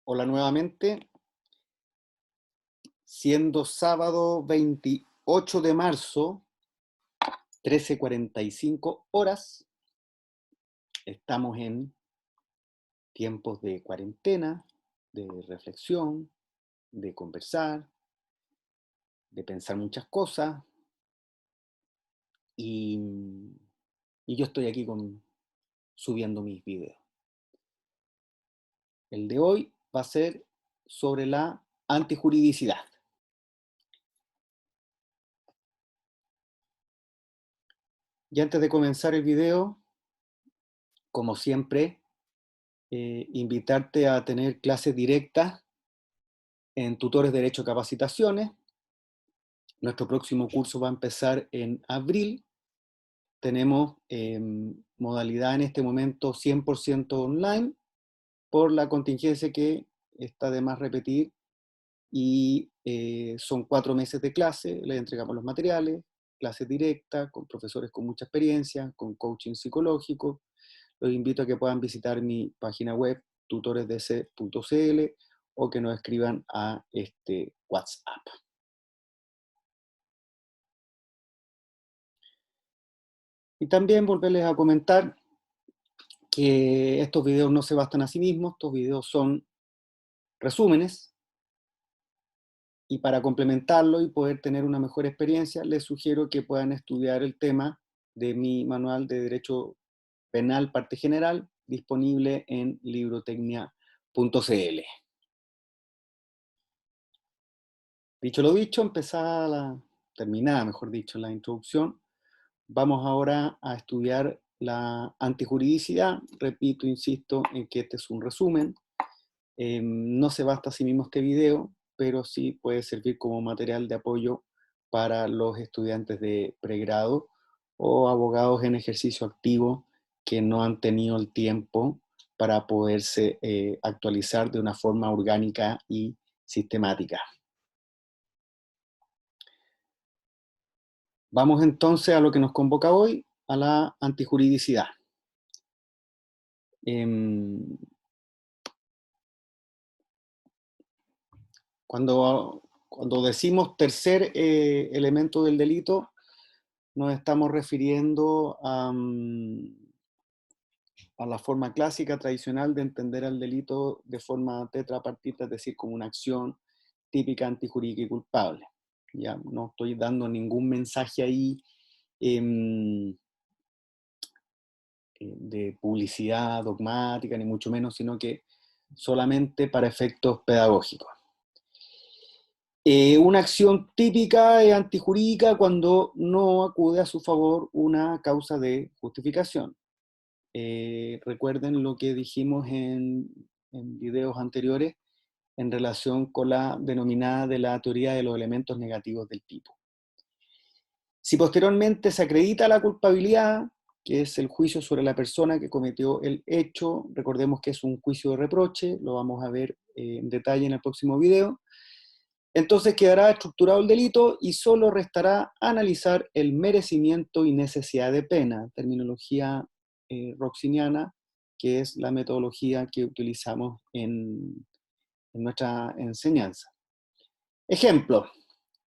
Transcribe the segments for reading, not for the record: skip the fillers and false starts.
Hola nuevamente, siendo sábado 28 de marzo, 13:45 horas, estamos en tiempos de cuarentena, de reflexión, de conversar, de pensar muchas cosas, y, y yo estoy aquí subiendo mis videos. El de hoy va a ser sobre la antijuridicidad. Y antes de comenzar el video, como siempre, invitarte a tener clases directas en Tutores de Derecho Capacitaciones. Nuestro próximo curso va a empezar en abril. Tenemos modalidad en este momento 100% online por la contingencia que está de más repetir, y son 4 meses de clase. Les entregamos los materiales, clases directas con profesores con mucha experiencia, con coaching psicológico. Los invito a que puedan visitar mi página web tutoresdc.cl o que nos escriban a este WhatsApp. Y también volverles a comentar que estos videos no se bastan a sí mismos, estos videos son resúmenes, y para complementarlo y poder tener una mejor experiencia, les sugiero que puedan estudiar el tema de mi manual de Derecho Penal Parte General, disponible en librotecnia.cl. Dicho lo dicho, terminada, mejor dicho, la introducción, vamos ahora a estudiar la antijuridicidad. Repito, insisto en que este es un resumen. No se basta a sí mismo este video, pero sí puede servir como material de apoyo para los estudiantes de pregrado o abogados en ejercicio activo que no han tenido el tiempo para poderse actualizar de una forma orgánica y sistemática. Vamos entonces a lo que nos convoca hoy, a la antijuridicidad. Cuando decimos tercer elemento del delito, nos estamos refiriendo a la forma clásica tradicional de entender al delito de forma tetrapartita, es decir, como una acción típica, antijurídica y culpable. Ya no estoy dando ningún mensaje ahí de publicidad dogmática, ni mucho menos, sino que solamente para efectos pedagógicos. Una acción típica es antijurídica cuando no acude a su favor una causa de justificación. Recuerden lo que dijimos en videos anteriores en relación con la denominada de la teoría de los elementos negativos del tipo. Si posteriormente se acredita la culpabilidad, que es el juicio sobre la persona que cometió el hecho, recordemos que es un juicio de reproche, lo vamos a ver en detalle en el próximo video, entonces quedará estructurado el delito y solo restará analizar el merecimiento y necesidad de pena, terminología roxiniana, que es la metodología que utilizamos en nuestra enseñanza. Ejemplo,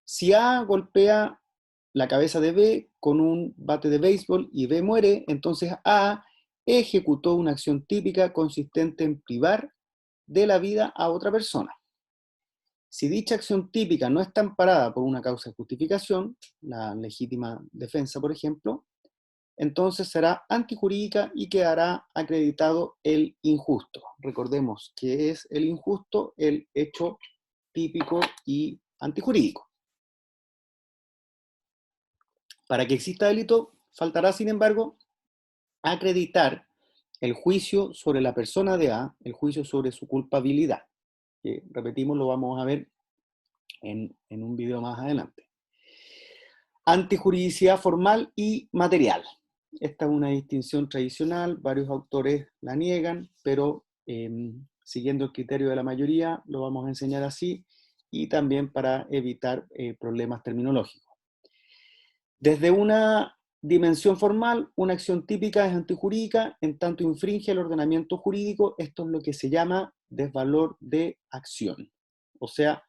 si A golpea la cabeza de B con un bate de béisbol y B muere, entonces A ejecutó una acción típica consistente en privar de la vida a otra persona. Si dicha acción típica no está amparada por una causa de justificación, la legítima defensa, por ejemplo, entonces será antijurídica y quedará acreditado el injusto. Recordemos que es el injusto el hecho típico y antijurídico. Para que exista delito, faltará, sin embargo, acreditar el juicio sobre la persona de A, el juicio sobre su culpabilidad, que, repetimos, lo vamos a ver en un video más adelante. Antijuridicidad formal y material. Esta es una distinción tradicional, varios autores la niegan, pero siguiendo el criterio de la mayoría, lo vamos a enseñar así, y también para evitar problemas terminológicos. Desde Dimensión formal, una acción típica es antijurídica en tanto infringe el ordenamiento jurídico. Esto es lo que se llama desvalor de acción. O sea,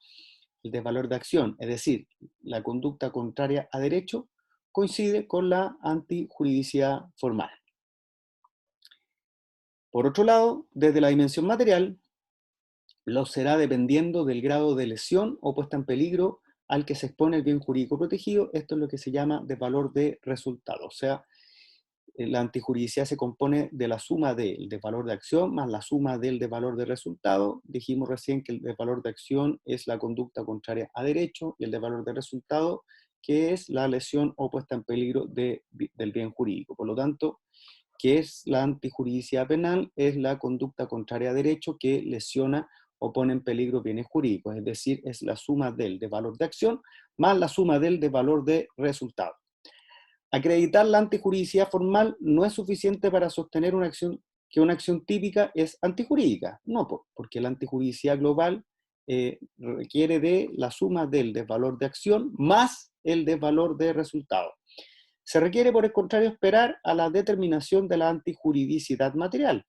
el desvalor de acción, es decir, la conducta contraria a derecho, coincide con la antijuridicidad formal. Por otro lado, desde la dimensión material, lo será dependiendo del grado de lesión o puesta en peligro al que se expone el bien jurídico protegido. Esto es lo que se llama desvalor de resultado. O sea, la antijuridicidad se compone de la suma del desvalor de acción más la suma del desvalor de resultado. Dijimos recién que el desvalor de acción es la conducta contraria a derecho y el desvalor de resultado, que es la lesión o puesta en peligro del bien jurídico. Por lo tanto, ¿qué es la antijuridicidad penal? Es la conducta contraria a derecho que lesiona o pone en peligro bienes jurídicos, es decir, es la suma del desvalor de acción más la suma del desvalor de resultado. Acreditar la antijuridicidad formal no es suficiente para sostener que una acción típica es antijurídica. No, porque la antijuridicidad global requiere de la suma del desvalor de acción más el desvalor de resultado. Se requiere, por el contrario, esperar a la determinación de la antijuridicidad material.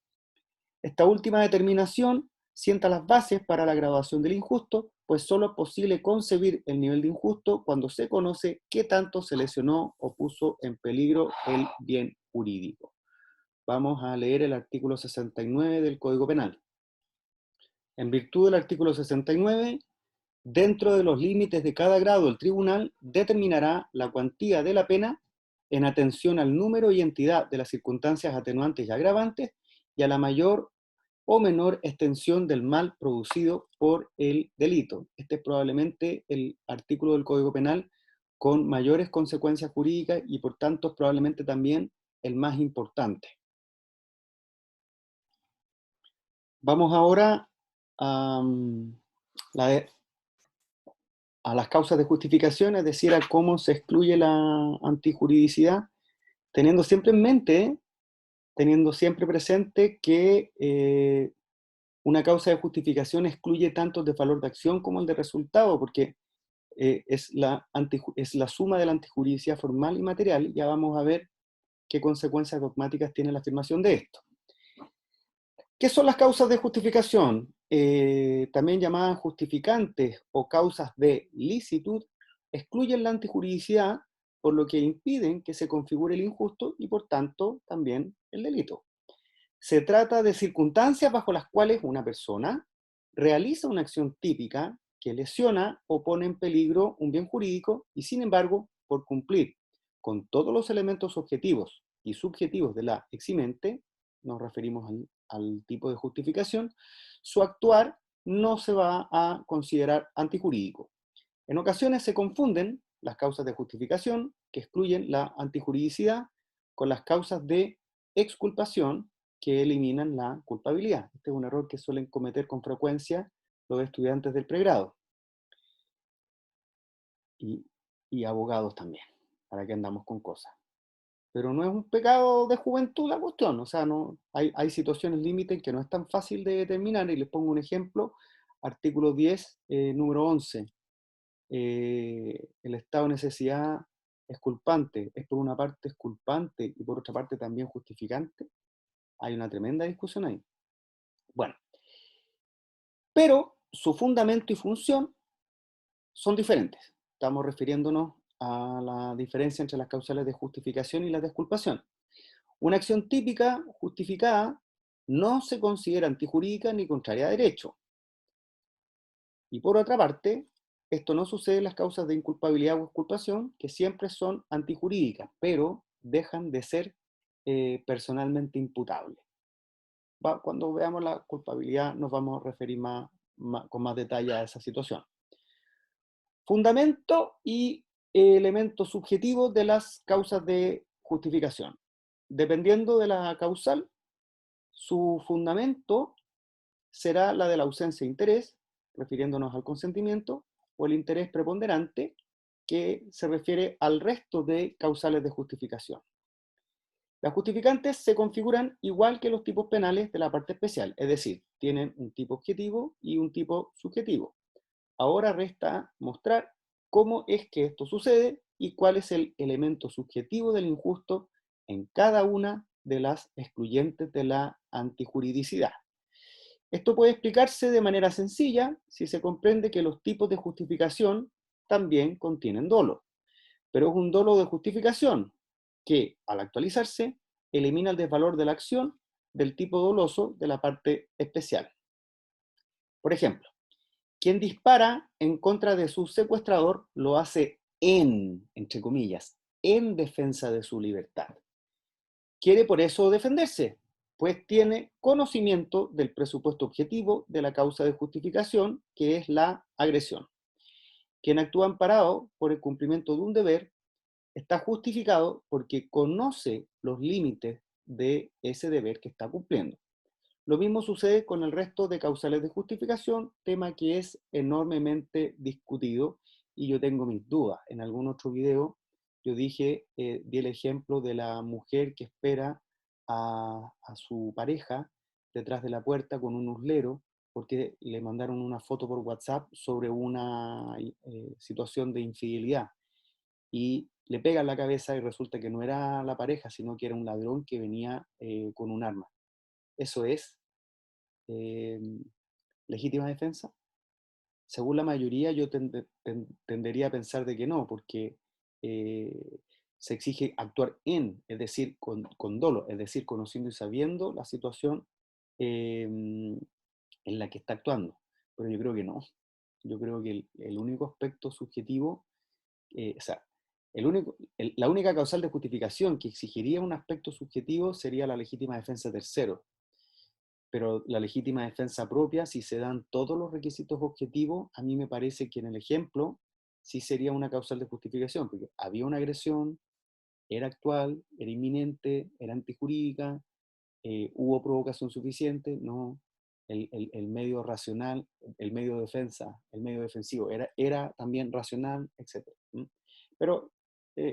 Esta última determinación sienta las bases para la graduación del injusto, pues solo es posible concebir el nivel de injusto cuando se conoce qué tanto se lesionó o puso en peligro el bien jurídico. Vamos a leer el artículo 69 del Código Penal. En virtud del artículo 69, dentro de los límites de cada grado, el tribunal determinará la cuantía de la pena en atención al número y entidad de las circunstancias atenuantes y agravantes y a la mayor o menor extensión del mal producido por el delito. Este es probablemente el artículo del Código Penal con mayores consecuencias jurídicas y por tanto es probablemente también el más importante. Vamos ahora a, a las causas de justificación, es decir, a cómo se excluye la antijuridicidad, teniendo siempre en mente, teniendo siempre presente que una causa de justificación excluye tanto el desvalor de acción como el de resultado, porque es la suma de la antijuridicidad formal y material. Ya vamos a ver qué consecuencias dogmáticas tiene la afirmación de esto. ¿Qué son las causas de justificación? También llamadas justificantes o causas de licitud, excluyen la antijuridicidad, por lo que impiden que se configure el injusto y por tanto también el delito. Se trata de circunstancias bajo las cuales una persona realiza una acción típica que lesiona o pone en peligro un bien jurídico y, sin embargo, por cumplir con todos los elementos objetivos y subjetivos de la eximente, nos referimos al tipo de justificación, su actuar no se va a considerar antijurídico. En ocasiones se confunden las causas de justificación, que excluyen la antijuridicidad, con las causas de exculpación, que eliminan la culpabilidad. Este es un error que suelen cometer con frecuencia los estudiantes del pregrado. Y abogados también, para que andamos con cosas. Pero no es un pecado de juventud la cuestión, o sea, no, hay situaciones límite en que no es tan fácil de determinar, y les pongo un ejemplo, artículo 10, número 11. El estado de necesidad es culpante, es por una parte es culpante y por otra parte también justificante. Hay una tremenda discusión ahí. Bueno, pero su fundamento y función son diferentes. Estamos refiriéndonos a la diferencia entre las causales de justificación y las de exculpación. Una acción típica justificada no se considera antijurídica ni contraria a derecho. Y por otra parte, esto no sucede en las causas de inculpabilidad o exculpación, que siempre son antijurídicas, pero dejan de ser personalmente imputables. Cuando veamos la culpabilidad nos vamos a referir con más detalle a esa situación. Fundamento y elementos subjetivos de las causas de justificación. Dependiendo de la causal, su fundamento será la de la ausencia de interés, refiriéndonos al consentimiento, o el interés preponderante, que se refiere al resto de causales de justificación. Las justificantes se configuran igual que los tipos penales de la parte especial, es decir, tienen un tipo objetivo y un tipo subjetivo. Ahora resta mostrar cómo es que esto sucede y cuál es el elemento subjetivo del injusto en cada una de las excluyentes de la antijuridicidad. Esto puede explicarse de manera sencilla si se comprende que los tipos de justificación también contienen dolo, pero es un dolo de justificación que, al actualizarse, elimina el desvalor de la acción del tipo doloso de la parte especial. Por ejemplo, quien dispara en contra de su secuestrador lo hace entre comillas, en defensa de su libertad. Quiere por eso defenderse, pues tiene conocimiento del presupuesto objetivo de la causa de justificación, que es la agresión. Quien actúa amparado por el cumplimiento de un deber está justificado porque conoce los límites de ese deber que está cumpliendo. Lo mismo sucede con el resto de causales de justificación, tema que es enormemente discutido y yo tengo mis dudas. En algún otro video yo di el ejemplo de la mujer que espera a su pareja detrás de la puerta con un uslero porque le mandaron una foto por WhatsApp sobre una situación de infidelidad y le pega en la cabeza y resulta que no era la pareja, sino que era un ladrón que venía con un arma. Eso es eh, legítima defensa. Según la mayoría, yo tendería a pensar de que no, porque eh, se exige actuar es decir, con dolo, es decir, conociendo y sabiendo la situación en la que está actuando. Pero yo creo que no. Yo creo que el único aspecto subjetivo, o sea, la única causal de justificación que exigiría un aspecto subjetivo sería la legítima defensa de tercero. Pero la legítima defensa propia, si se dan todos los requisitos objetivos, a mí me parece que en el ejemplo sí sería una causal de justificación, porque había una agresión, era actual, era inminente, era antijurídica, hubo provocación suficiente, no, el medio racional, el medio de defensa, el medio defensivo era también racional, etc. Pero,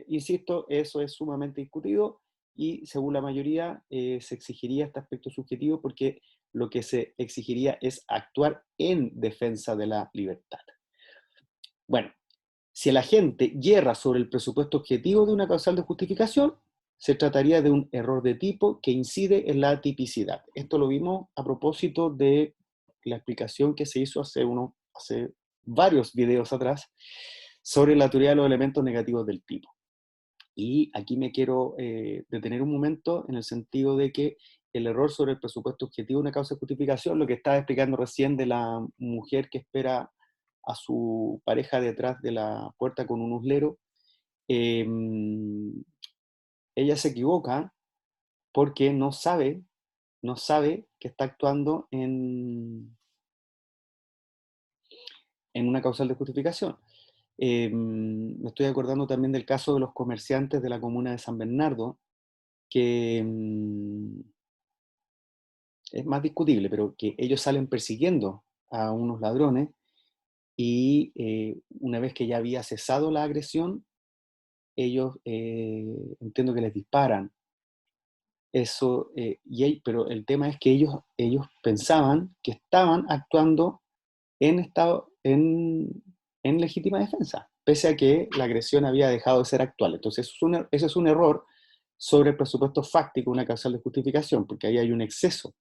insisto, eso es sumamente discutido y según la mayoría se exigiría este aspecto subjetivo porque lo que se exigiría es actuar en defensa de la libertad. Bueno, si el agente yerra sobre el presupuesto objetivo de una causal de justificación, se trataría de un error de tipo que incide en la tipicidad. Esto lo vimos a propósito de la explicación que se hizo hace varios videos atrás sobre la teoría de los elementos negativos del tipo. Y aquí me quiero detener un momento en el sentido de que el error sobre el presupuesto objetivo de una causa de justificación, lo que estaba explicando recién de la mujer que espera a su pareja detrás de la puerta con un uslero, eh, ella se equivoca porque no sabe que está actuando en una causal de justificación. Me estoy acordando también del caso de los comerciantes de la comuna de San Bernardo, que es más discutible, pero que ellos salen persiguiendo a unos ladrones y una vez que ya había cesado la agresión, ellos entiendo que les disparan. Eso, pero el tema es que ellos pensaban que estaban actuando en legítima defensa, pese a que la agresión había dejado de ser actual. Entonces, eso es un error sobre el presupuesto fáctico, una causal de justificación, porque ahí hay un exceso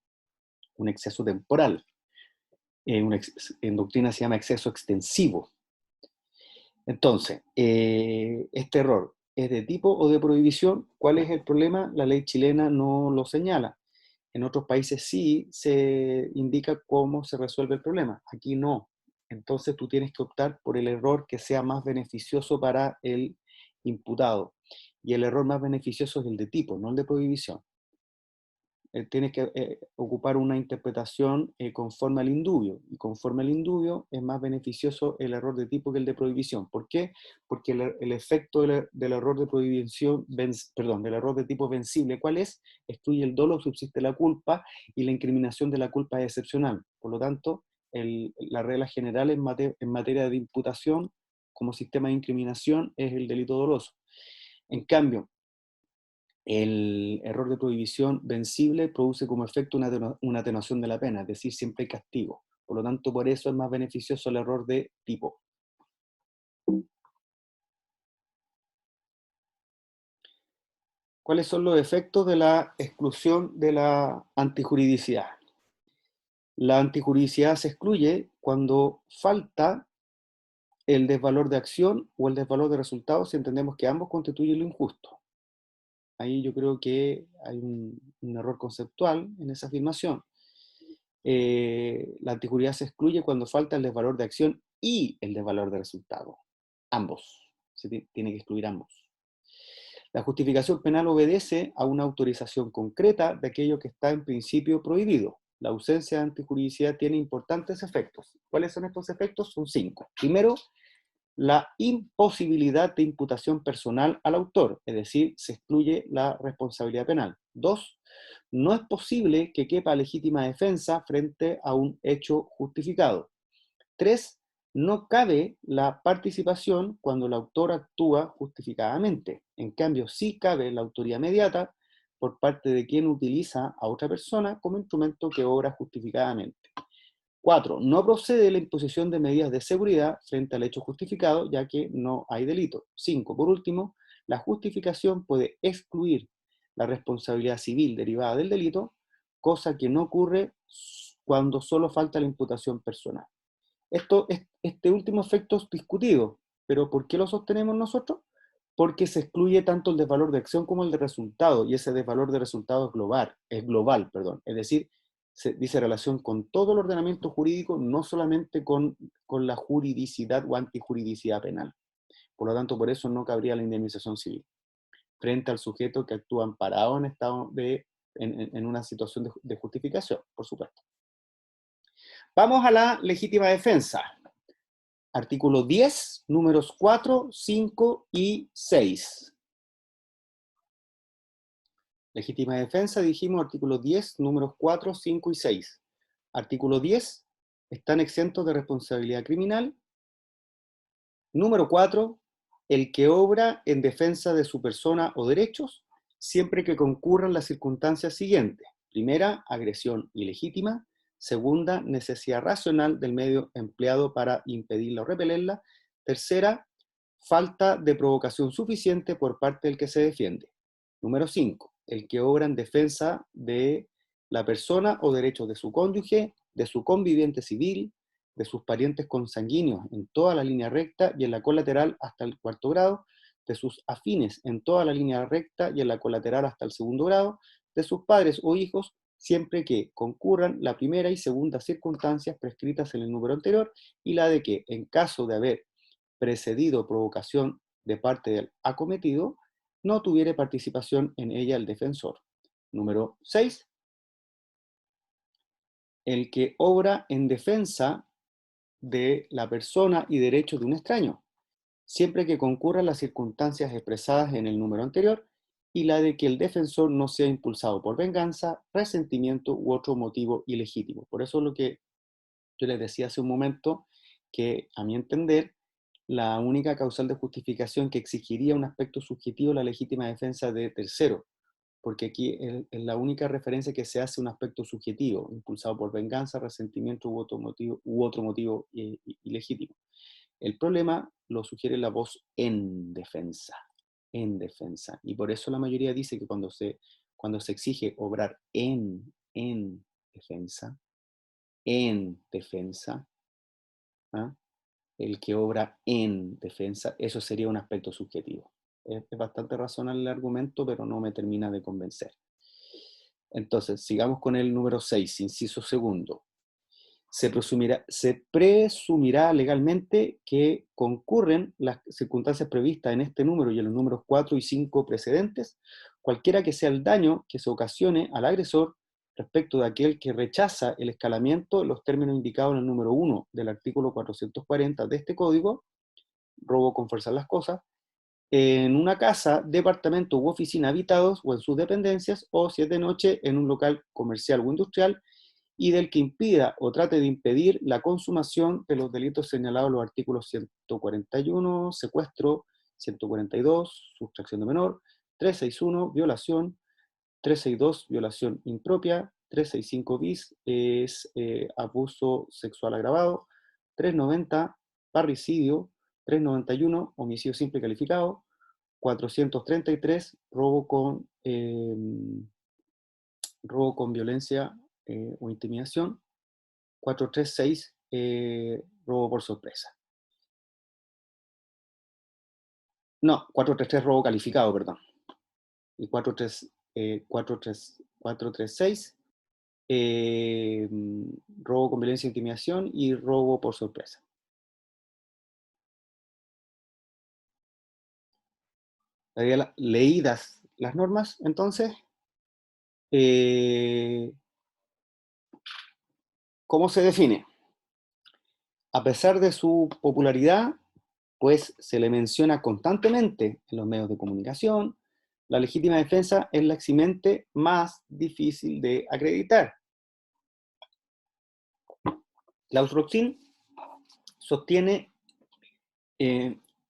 temporal. En doctrina se llama exceso extensivo. Entonces, este error es de tipo o de prohibición. ¿Cuál es el problema? La ley chilena no lo señala. En otros países sí se indica cómo se resuelve el problema. Aquí no. Entonces tú tienes que optar por el error que sea más beneficioso para el imputado. Y el error más beneficioso es el de tipo, no el de prohibición. Tienes que ocupar una interpretación conforme al indubio, y conforme al indubio es más beneficioso el error de tipo que el de prohibición. ¿Por qué? Porque el efecto del error de prohibición, del error de tipo vencible, ¿cuál es? Excluye el dolo, subsiste la culpa, y la incriminación de la culpa es excepcional. Por lo tanto, la regla general en materia de imputación como sistema de incriminación es el delito doloso. En cambio, el error de prohibición vencible produce como efecto una atenuación de la pena, es decir, siempre hay castigo. Por lo tanto, por eso es más beneficioso el error de tipo. ¿Cuáles son los efectos de la exclusión de la antijuridicidad? La antijuridicidad se excluye cuando falta el desvalor de acción o el desvalor de resultados si entendemos que ambos constituyen lo injusto. Ahí yo creo que hay un error conceptual en esa afirmación. La antijuridad se excluye cuando falta el desvalor de acción y el desvalor de resultado. Ambos. Se tiene que excluir ambos. La justificación penal obedece a una autorización concreta de aquello que está en principio prohibido. La ausencia de antijuridicidad tiene importantes efectos. ¿Cuáles son estos efectos? Son 5. Primero, la imposibilidad de imputación personal al autor, es decir, se excluye la responsabilidad penal. 2, no es posible que quepa legítima defensa frente a un hecho justificado. 3, no cabe la participación cuando el autor actúa justificadamente. En cambio, sí cabe la autoría mediata por parte de quien utiliza a otra persona como instrumento que obra justificadamente. 4, no procede la imposición de medidas de seguridad frente al hecho justificado, ya que no hay delito. 5, por último, la justificación puede excluir la responsabilidad civil derivada del delito, cosa que no ocurre cuando solo falta la imputación personal. Este último efecto es discutido, pero ¿por qué lo sostenemos nosotros? Porque se excluye tanto el desvalor de acción como el de resultado, y ese desvalor de resultado es global, es decir, se dice relación con todo el ordenamiento jurídico, no solamente con la juridicidad o antijuridicidad penal. Por lo tanto, por eso no cabría la indemnización civil, frente al sujeto que actúa amparado en estado en una situación de justificación, por supuesto. Vamos a la legítima defensa. Artículo 10, números 4, 5 y 6. Legítima defensa, dijimos, artículo 10, números 4, 5 y 6. Artículo 10, están exentos de responsabilidad criminal. Número 4, el que obra en defensa de su persona o derechos, siempre que concurran las circunstancias siguientes. Primera, agresión ilegítima. Segunda, necesidad racional del medio empleado para impedirla o repelerla. Tercera, falta de provocación suficiente por parte del que se defiende. Número 5, el que obra en defensa de la persona o derechos de su cónyuge, de su conviviente civil, de sus parientes consanguíneos en toda la línea recta y en la colateral hasta el 4º grado, de sus afines en toda la línea recta y en la colateral hasta el 2º grado, de sus padres o hijos, siempre que concurran la primera y segunda circunstancias prescritas en el número anterior, y la de que, en caso de haber precedido provocación de parte del acometido, no tuviere participación en ella el defensor. Número 6. El que obra en defensa de la persona y derechos de un extraño, siempre que concurran las circunstancias expresadas en el número anterior, y la de que el defensor no sea impulsado por venganza, resentimiento u otro motivo ilegítimo. Por eso es lo que yo les decía hace un momento, que a mi entender, la única causal de justificación que exigiría un aspecto subjetivo es la legítima defensa de tercero, porque aquí es la única referencia que se hace a un aspecto subjetivo, impulsado por venganza, resentimiento u otro motivo ilegítimo. El problema lo sugiere la voz en defensa. Y por eso la mayoría dice que cuando se exige obrar defensa, en defensa, ¿ah? El que obra en defensa, eso sería un aspecto subjetivo. Es bastante razonable el argumento, pero no me termina de convencer. Entonces, sigamos con el número 6, inciso segundo. Se presumirá legalmente que concurren las circunstancias previstas en este número y en los números 4 y 5 precedentes, cualquiera que sea el daño que se ocasione al agresor respecto de aquel que rechaza el escalamiento en los términos indicados en el número 1 del artículo 440 de este código, robo con fuerza las cosas, en una casa, departamento u oficina habitados o en sus dependencias, o si es de noche en un local comercial o industrial, y del que impida o trate de impedir la consumación de los delitos señalados en los artículos 141, secuestro, 142, sustracción de menor, 361, violación, 362, violación impropia, 365 bis es abuso sexual agravado, 390, parricidio, 391, homicidio simple calificado, 433, robo con robo con violencia o intimidación. 436, robo por sorpresa. No, 433, robo calificado, perdón. Y 436, robo con violencia e intimidación y robo por sorpresa. Leídas las normas, entonces, ¿cómo se define? A pesar de su popularidad, pues se le menciona constantemente en los medios de comunicación, la legítima defensa es la eximente más difícil de acreditar. Klaus Roxin sostiene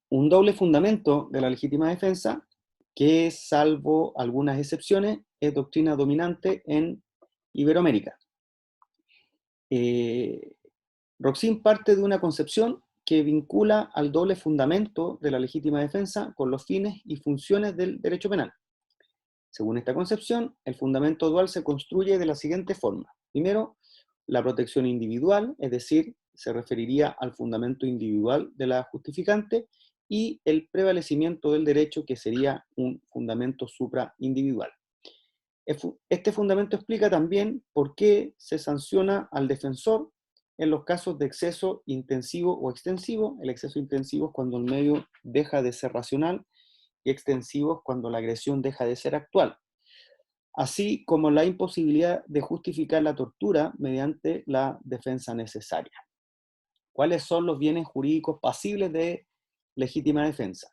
un doble fundamento de la legítima defensa que, salvo algunas excepciones, es doctrina dominante en Iberoamérica. Roxin parte de una concepción que vincula al doble fundamento de la legítima defensa con los fines y funciones del derecho penal. Según esta concepción, el fundamento dual se construye de la siguiente forma. Primero, la protección individual, es decir, se referiría al fundamento individual de la justificante, y el prevalecimiento del derecho, que sería un fundamento supraindividual. Este fundamento explica también por qué se sanciona al defensor en los casos de exceso intensivo o extensivo. El exceso intensivo es cuando el medio deja de ser racional, y extensivo es cuando la agresión deja de ser actual. Así como la imposibilidad de justificar la tortura mediante la defensa necesaria. ¿Cuáles son los bienes jurídicos pasibles de legítima defensa?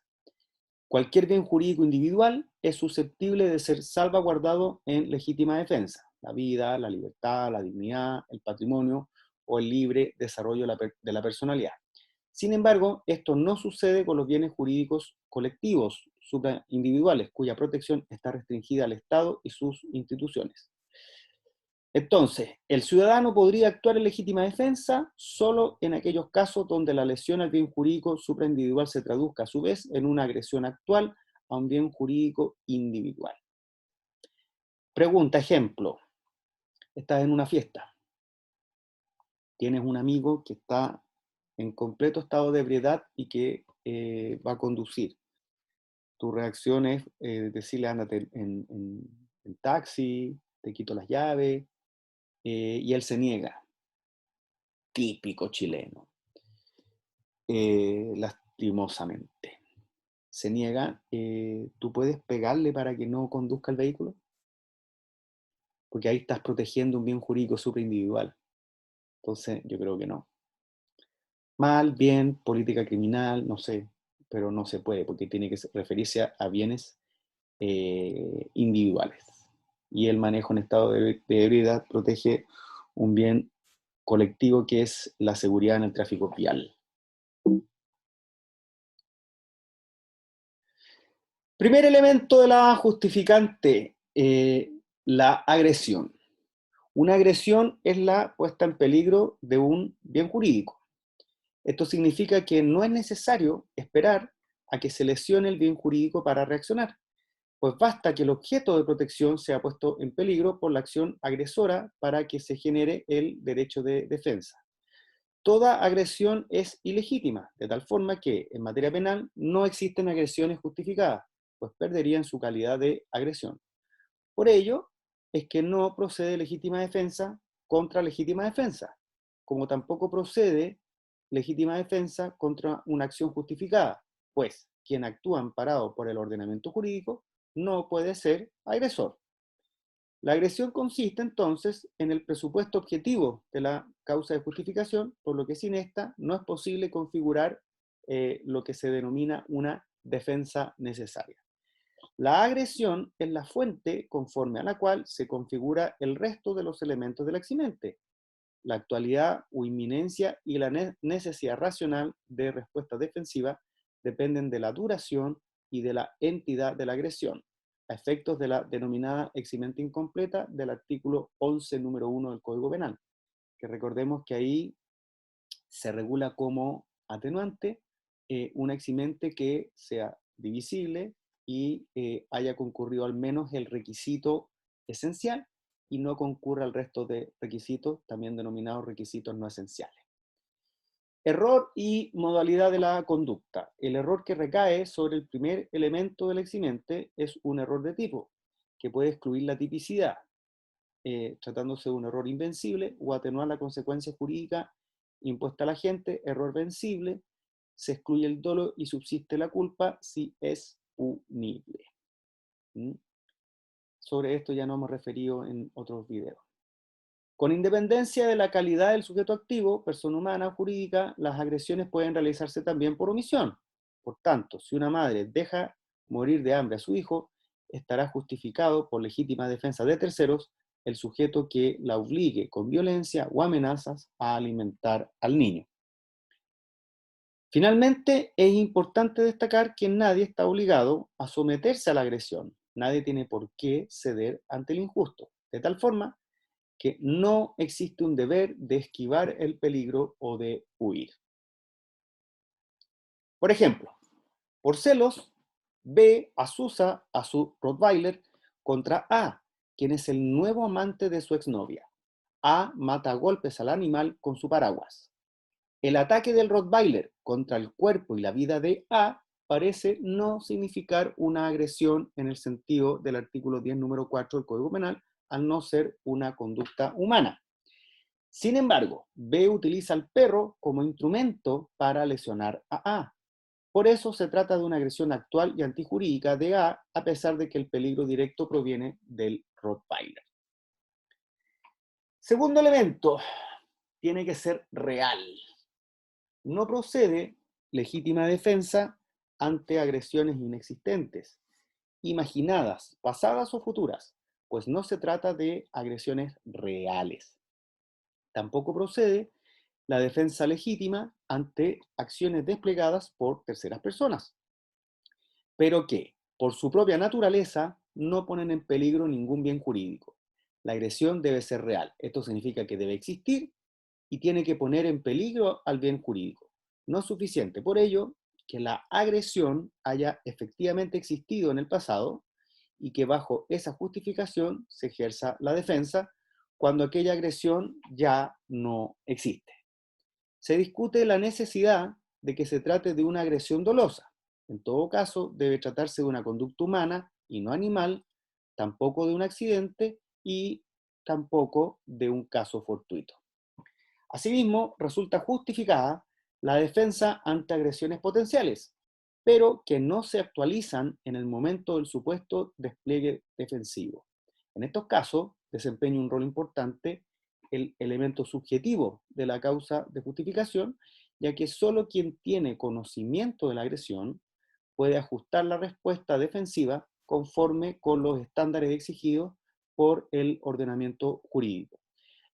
Cualquier bien jurídico individual es susceptible de ser salvaguardado en legítima defensa: la vida, la libertad, la dignidad, el patrimonio o el libre desarrollo de la personalidad. Sin embargo, esto no sucede con los bienes jurídicos colectivos supraindividuales, cuya protección está restringida al Estado y sus instituciones. Entonces, el ciudadano podría actuar en legítima defensa solo en aquellos casos donde la lesión al bien jurídico supraindividual se traduzca a su vez en una agresión actual a un bien jurídico individual. Pregunta, ejemplo. Estás en una fiesta. Tienes un amigo que está en completo estado de ebriedad y que va a conducir. Tu reacción es decirle: ándate en taxi, te quito las llaves, y él se niega. Típico chileno. Lastimosamente. Se niega. ¿Tú puedes pegarle para que no conduzca el vehículo? Porque ahí estás protegiendo un bien jurídico superindividual. Entonces, yo creo que no. Mal, bien, política criminal, no sé, pero no se puede, porque tiene que referirse a bienes individuales. Y el manejo en estado de ebriedad protege un bien colectivo, que es la seguridad en el tráfico vial. Primer elemento de la justificante, la agresión. Una agresión es la puesta en peligro de un bien jurídico. Esto significa que no es necesario esperar a que se lesione el bien jurídico para reaccionar, pues basta que el objeto de protección sea puesto en peligro por la acción agresora para que se genere el derecho de defensa. Toda agresión es ilegítima, de tal forma que en materia penal no existen agresiones justificadas, pues perderían su calidad de agresión. Por ello, es que no procede legítima defensa contra legítima defensa, como tampoco procede legítima defensa contra una acción justificada, pues quien actúa amparado por el ordenamiento jurídico no puede ser agresor. La agresión consiste entonces en el presupuesto objetivo de la causa de justificación, por lo que sin esta no es posible configurar lo que se denomina una defensa necesaria. La agresión es la fuente conforme a la cual se configura el resto de los elementos del eximente: la actualidad o inminencia y la necesidad racional de respuesta defensiva dependen de la duración y de la entidad de la agresión, a efectos de la denominada eximente incompleta del artículo 11, número 1 del Código Penal, que recordemos que ahí se regula como atenuante una eximente que sea divisible, y haya concurrido al menos el requisito esencial y no concurra el resto de requisitos, también denominados requisitos no esenciales. Error y modalidad de la conducta. El error que recae sobre el primer elemento del eximente es un error de tipo, que puede excluir la tipicidad, tratándose de un error invencible o atenuar la consecuencia jurídica impuesta a la gente. Error vencible, se excluye el dolo y subsiste la culpa si es punible. ¿Mm? Sobre esto ya nos hemos referido en otros videos. Con independencia de la calidad del sujeto activo, persona humana o jurídica, las agresiones pueden realizarse también por omisión. Por tanto, si una madre deja morir de hambre a su hijo, estará justificado por legítima defensa de terceros el sujeto que la obligue con violencia o amenazas a alimentar al niño. Finalmente, es importante destacar que nadie está obligado a someterse a la agresión. Nadie tiene por qué ceder ante el injusto. De tal forma que no existe un deber de esquivar el peligro o de huir. Por ejemplo, por celos, B asusa a su Rottweiler contra A, quien es el nuevo amante de su exnovia. A mata a golpes al animal con su paraguas. El ataque del Rottweiler contra el cuerpo y la vida de A parece no significar una agresión en el sentido del artículo 10, número 4 del Código Penal, al no ser una conducta humana. Sin embargo, B utiliza al perro como instrumento para lesionar a A. Por eso se trata de una agresión actual y antijurídica de A pesar de que el peligro directo proviene del Rottweiler. Segundo elemento, tiene que ser real. No procede legítima defensa ante agresiones inexistentes, imaginadas, pasadas o futuras, pues no se trata de agresiones reales. Tampoco procede la defensa legítima ante acciones desplegadas por terceras personas, pero que, por su propia naturaleza, no ponen en peligro ningún bien jurídico. La agresión debe ser real. Esto significa que debe existir y tiene que poner en peligro al bien jurídico. No es suficiente, por ello, que la agresión haya efectivamente existido en el pasado y que bajo esa justificación se ejerza la defensa cuando aquella agresión ya no existe. Se discute la necesidad de que se trate de una agresión dolosa. En todo caso, debe tratarse de una conducta humana y no animal, tampoco de un accidente y tampoco de un caso fortuito. Asimismo, resulta justificada la defensa ante agresiones potenciales, pero que no se actualizan en el momento del supuesto despliegue defensivo. En estos casos, desempeña un rol importante el elemento subjetivo de la causa de justificación, ya que solo quien tiene conocimiento de la agresión puede ajustar la respuesta defensiva conforme con los estándares exigidos por el ordenamiento jurídico.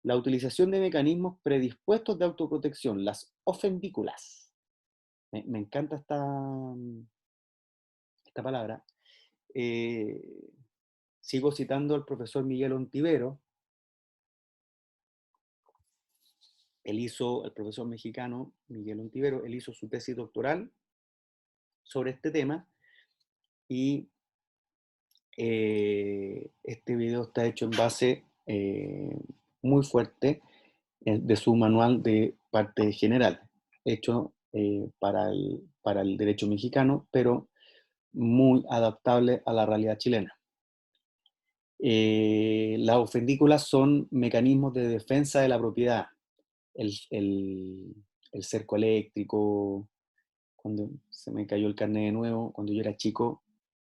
La utilización de mecanismos predispuestos de autoprotección, las ofendículas. Me encanta esta palabra. Sigo citando al profesor Miguel Ontivero. El profesor mexicano Miguel Ontivero, él hizo su tesis doctoral sobre este tema y este video está hecho en base muy fuerte de su manual de parte general, hecho para el derecho mexicano, pero muy adaptable a la realidad chilena. Las ofendículas son mecanismos de defensa de la propiedad. El cerco eléctrico, cuando se me cayó el carnet de nuevo, cuando yo era chico,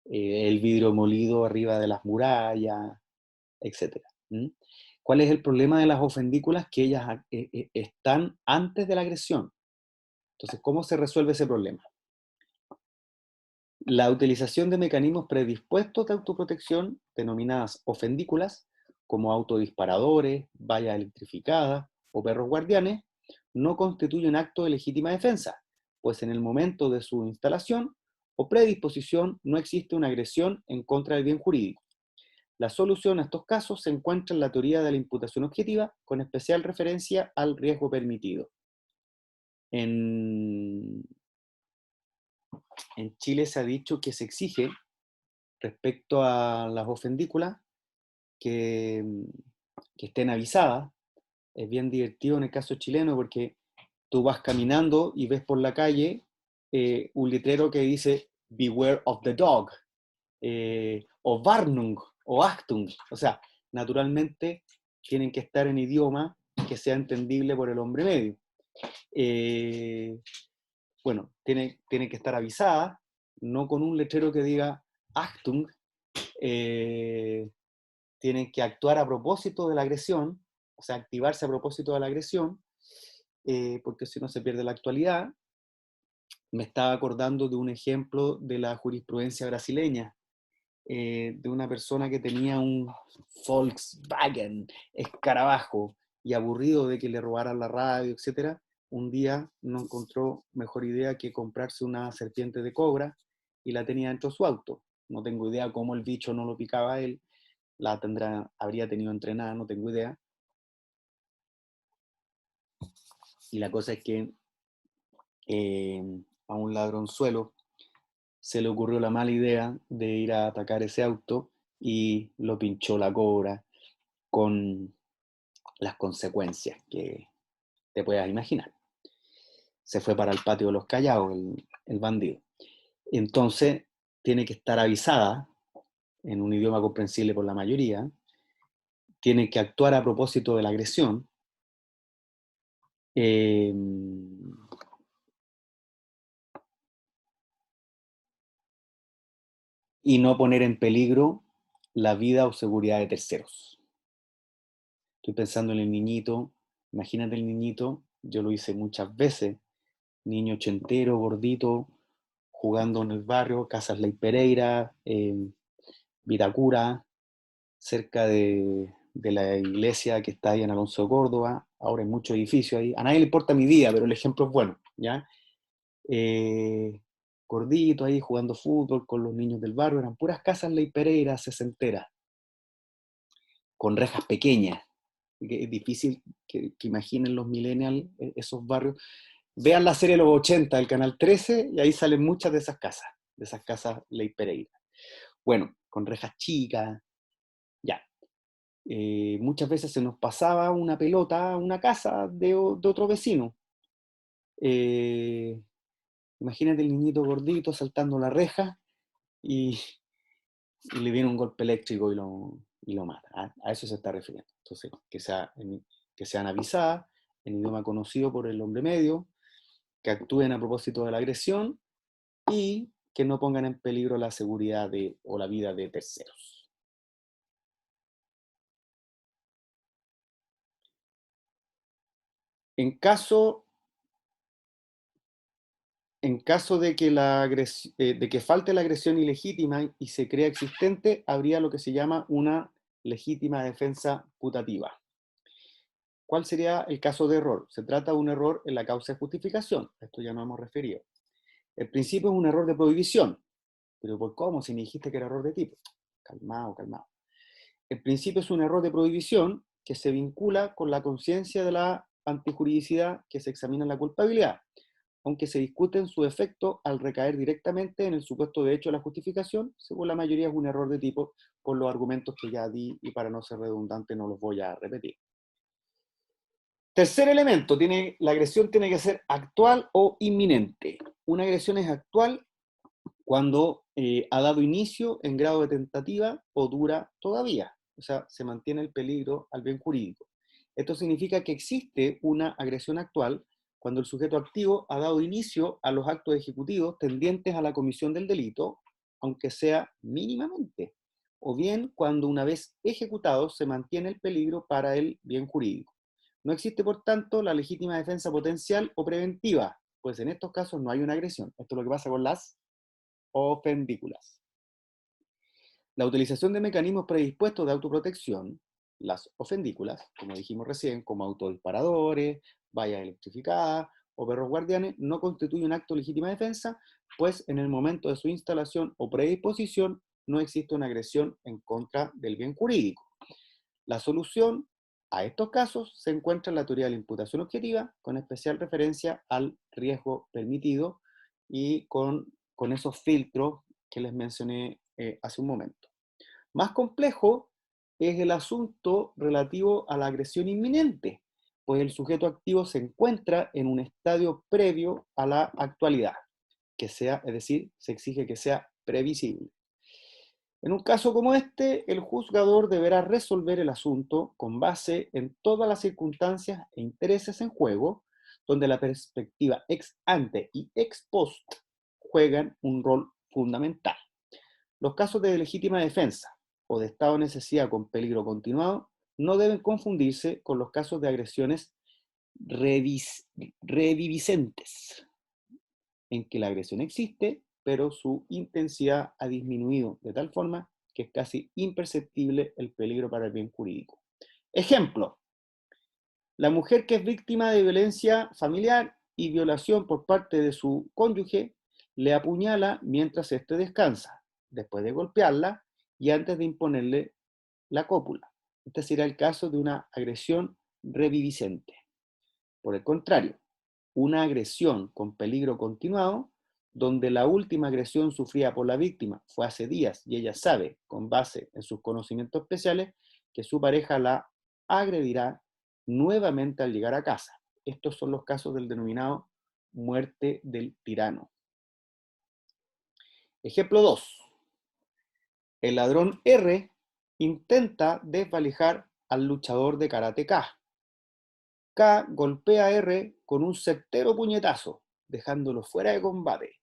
el vidrio molido arriba de las murallas, etc. ¿Mm? ¿Cuál es el problema de las ofendículas? Que ellas están antes de la agresión. Entonces, ¿cómo se resuelve ese problema? La utilización de mecanismos predispuestos de autoprotección, denominadas ofendículas, como autodisparadores, vallas electrificadas o perros guardianes, no constituye un acto de legítima defensa, pues en el momento de su instalación o predisposición no existe una agresión en contra del bien jurídico. La solución a estos casos se encuentra en la teoría de la imputación objetiva, con especial referencia al riesgo permitido. En Chile se ha dicho que se exige Respecto a las ofendículas, que, que estén avisadas. Es bien divertido en el caso chileno porque tú vas caminando y ves por la calle un letrero que dice Beware of the dog, o Warnung, o Achtung. O sea, naturalmente tienen que estar en idioma que sea entendible por el hombre medio. Bueno, tiene que estar avisada, no con un letrero que diga Achtung. eh, Tienen que actuar a propósito de la agresión, o sea, activarse a propósito de la agresión, porque si no se pierde la actualidad. Me estaba acordando de un ejemplo de la jurisprudencia brasileña, de una persona que tenía un Volkswagen escarabajo y aburrido de que le robaran la radio, etc. Un día no encontró mejor idea que comprarse una serpiente de cobra y la tenía dentro de su auto. No tengo idea cómo el bicho no lo picaba a él, habría tenido entrenada, no tengo idea. Y la cosa es que a un ladronzuelo se le ocurrió la mala idea de ir a atacar ese auto y lo pinchó la cobra con las consecuencias que te puedas imaginar. Se fue para el patio de los Callados el bandido. Entonces tiene que estar avisada en un idioma comprensible por la mayoría, tiene que actuar a propósito de la agresión, eh, y no poner en peligro la vida o seguridad de terceros. Estoy pensando en el niñito, imagínate el niñito, yo lo hice muchas veces, niño ochentero, gordito, jugando en el barrio, Casas Ley Pereira, Vitacura, cerca de la iglesia que está ahí en Alonso de Córdoba. Ahora hay muchos edificios ahí. A nadie le importa mi vida, pero el ejemplo es bueno, ¿ya? Eh, Gordito ahí jugando fútbol con los niños del barrio, eran puras Casas Ley Pereira, sesenteras, con rejas pequeñas. Es difícil que imaginen los millennials esos barrios. Vean la serie de los 80 del Canal 13 y ahí salen muchas de esas casas Ley Pereira. Bueno, con rejas chicas, ya. Muchas veces se nos pasaba una pelota a una casa de otro vecino. Eh, Imagínate el niñito gordito saltando la reja y, y le viene un golpe eléctrico y lo mata. A eso se está refiriendo. Entonces, que sean avisadas en idioma conocido por el hombre medio, que actúen a propósito de la agresión y que no pongan en peligro la seguridad o la vida de terceros. En caso, en caso de que, de que falte la agresión ilegítima y se crea existente, habría lo que se llama una legítima defensa putativa. ¿Cuál sería el caso de error? Se trata de un error en la causa de justificación. Esto ya no hemos referido. El principio es un error de prohibición. Pero ¿por cómo? Si me dijiste que era error de tipo. Calmado, calmado. El principio es un error de prohibición que se vincula con la conciencia de la antijuridicidad que se examina en la culpabilidad, aunque se discute en su efecto al recaer directamente en el supuesto de hecho de la justificación, según la mayoría es un error de tipo por los argumentos que ya di y para no ser redundante no los voy a repetir. Tercer elemento, la agresión tiene que ser actual o inminente. Una agresión es actual cuando ha dado inicio en grado de tentativa o dura todavía. O sea, se mantiene el peligro al bien jurídico. Esto significa que existe una agresión actual cuando el sujeto activo ha dado inicio a los actos ejecutivos tendientes a la comisión del delito, aunque sea mínimamente, o bien cuando una vez ejecutado se mantiene el peligro para el bien jurídico. No existe, por tanto, la legítima defensa potencial o preventiva, pues en estos casos no hay una agresión. Esto es lo que pasa con las ofendículas. La utilización de mecanismos predispuestos de autoprotección, las ofendículas, como dijimos recién, como autodisparadores, vallas electrificadas o perros guardianes, no constituye un acto de legítima defensa, pues en el momento de su instalación o predisposición no existe una agresión en contra del bien jurídico. La solución a estos casos se encuentra en la teoría de la imputación objetiva, con especial referencia al riesgo permitido y con esos filtros que les mencioné hace un momento. Más complejo es el asunto relativo a la agresión inminente, pues el sujeto activo se encuentra en un estadio previo a la actualidad, es decir, se exige que sea previsible. En un caso como este, el juzgador deberá resolver el asunto con base en todas las circunstancias e intereses en juego, donde la perspectiva ex ante y ex post juegan un rol fundamental. Los casos de legítima defensa o de estado de necesidad con peligro continuado no deben confundirse con los casos de agresiones reviviscentes, en que la agresión existe, pero su intensidad ha disminuido de tal forma que es casi imperceptible el peligro para el bien jurídico. Ejemplo, la mujer que es víctima de violencia familiar y violación por parte de su cónyuge le apuñala mientras éste descansa, después de golpearla y antes de imponerle la cópula. Este será el caso de una agresión reviviscente. Por el contrario, una agresión con peligro continuado, donde la última agresión sufrida por la víctima fue hace días y ella sabe, con base en sus conocimientos especiales, que su pareja la agredirá nuevamente al llegar a casa. Estos son los casos del denominado muerte del tirano. Ejemplo 2. El ladrón R intenta desvalijar al luchador de karate K. K golpea a R con un certero puñetazo, dejándolo fuera de combate,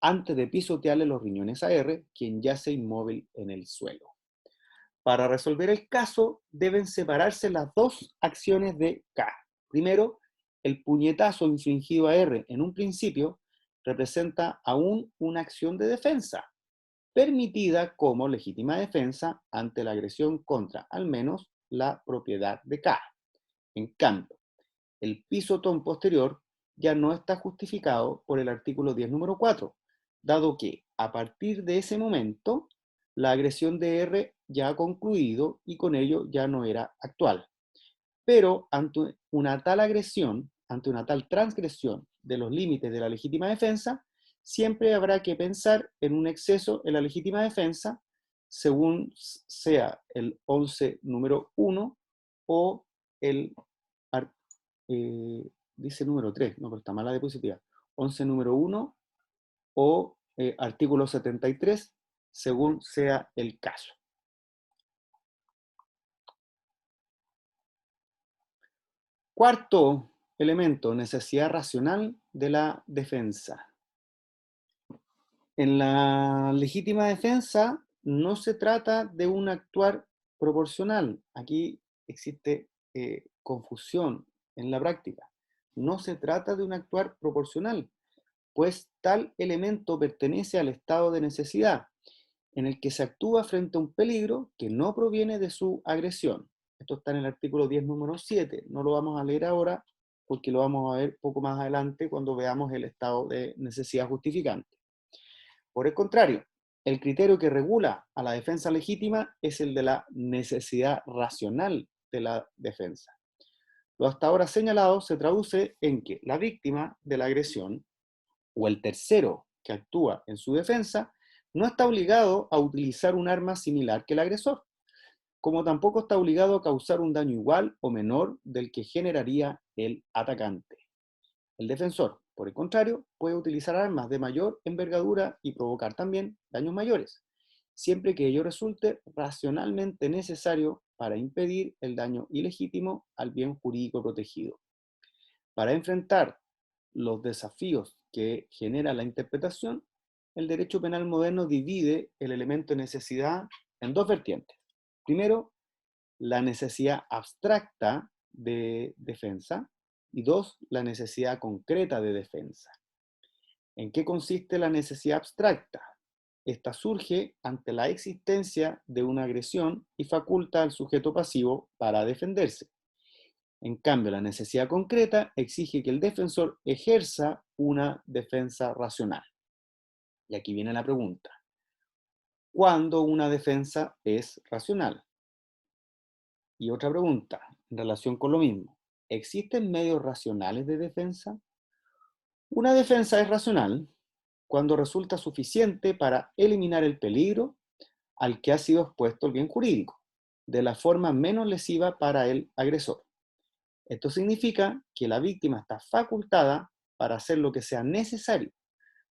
antes de pisotearle los riñones a R, quien yace inmóvil en el suelo. Para resolver el caso, deben separarse las dos acciones de K. Primero, el puñetazo infligido a R en un principio representa aún una acción de defensa, permitida como legítima defensa ante la agresión contra, al menos, la propiedad de K. En cambio, el pisotón posterior ya no está justificado por el artículo 10, número 4, dado que a partir de ese momento la agresión de R ya ha concluido y con ello ya no era actual. Pero ante una tal agresión, ante una tal transgresión de los límites de la legítima defensa, siempre habrá que pensar en un exceso en la legítima defensa, según sea el 11 número 1 o el dice número 3, no, pero está mala diapositiva, 11 número 1 o artículo 73, según sea el caso. Cuarto elemento, necesidad racional de la defensa. En la legítima defensa no se trata de un actuar proporcional. Aquí existe confusión en la práctica. No se trata de un actuar proporcional, pues tal elemento pertenece al estado de necesidad, en el que se actúa frente a un peligro que no proviene de su agresión. Esto está en el artículo 10, número 7. No lo vamos a leer ahora, porque lo vamos a ver poco más adelante cuando veamos el estado de necesidad justificante. Por el contrario, el criterio que regula a la defensa legítima es el de la necesidad racional de la defensa. Lo hasta ahora señalado se traduce en que la víctima de la agresión o el tercero que actúa en su defensa no está obligado a utilizar un arma similar que el agresor, como tampoco está obligado a causar un daño igual o menor del que generaría el atacante. El defensor, por el contrario, puede utilizar armas de mayor envergadura y provocar también daños mayores, siempre que ello resulte racionalmente necesario para impedir el daño ilegítimo al bien jurídico protegido. Para enfrentar los desafíos que genera la interpretación, el derecho penal moderno divide el elemento de necesidad en dos vertientes. Primero, la necesidad abstracta de defensa y dos, la necesidad concreta de defensa. ¿En qué consiste la necesidad abstracta? Esta surge ante la existencia de una agresión y faculta al sujeto pasivo para defenderse. En cambio, la necesidad concreta exige que el defensor ejerza una defensa racional. Y aquí viene la pregunta. ¿Cuándo una defensa es racional? Y otra pregunta, en relación con lo mismo. ¿Existen medios racionales de defensa? Una defensa es racional cuando resulta suficiente para eliminar el peligro al que ha sido expuesto el bien jurídico, de la forma menos lesiva para el agresor. Esto significa que la víctima está facultada para hacer lo que sea necesario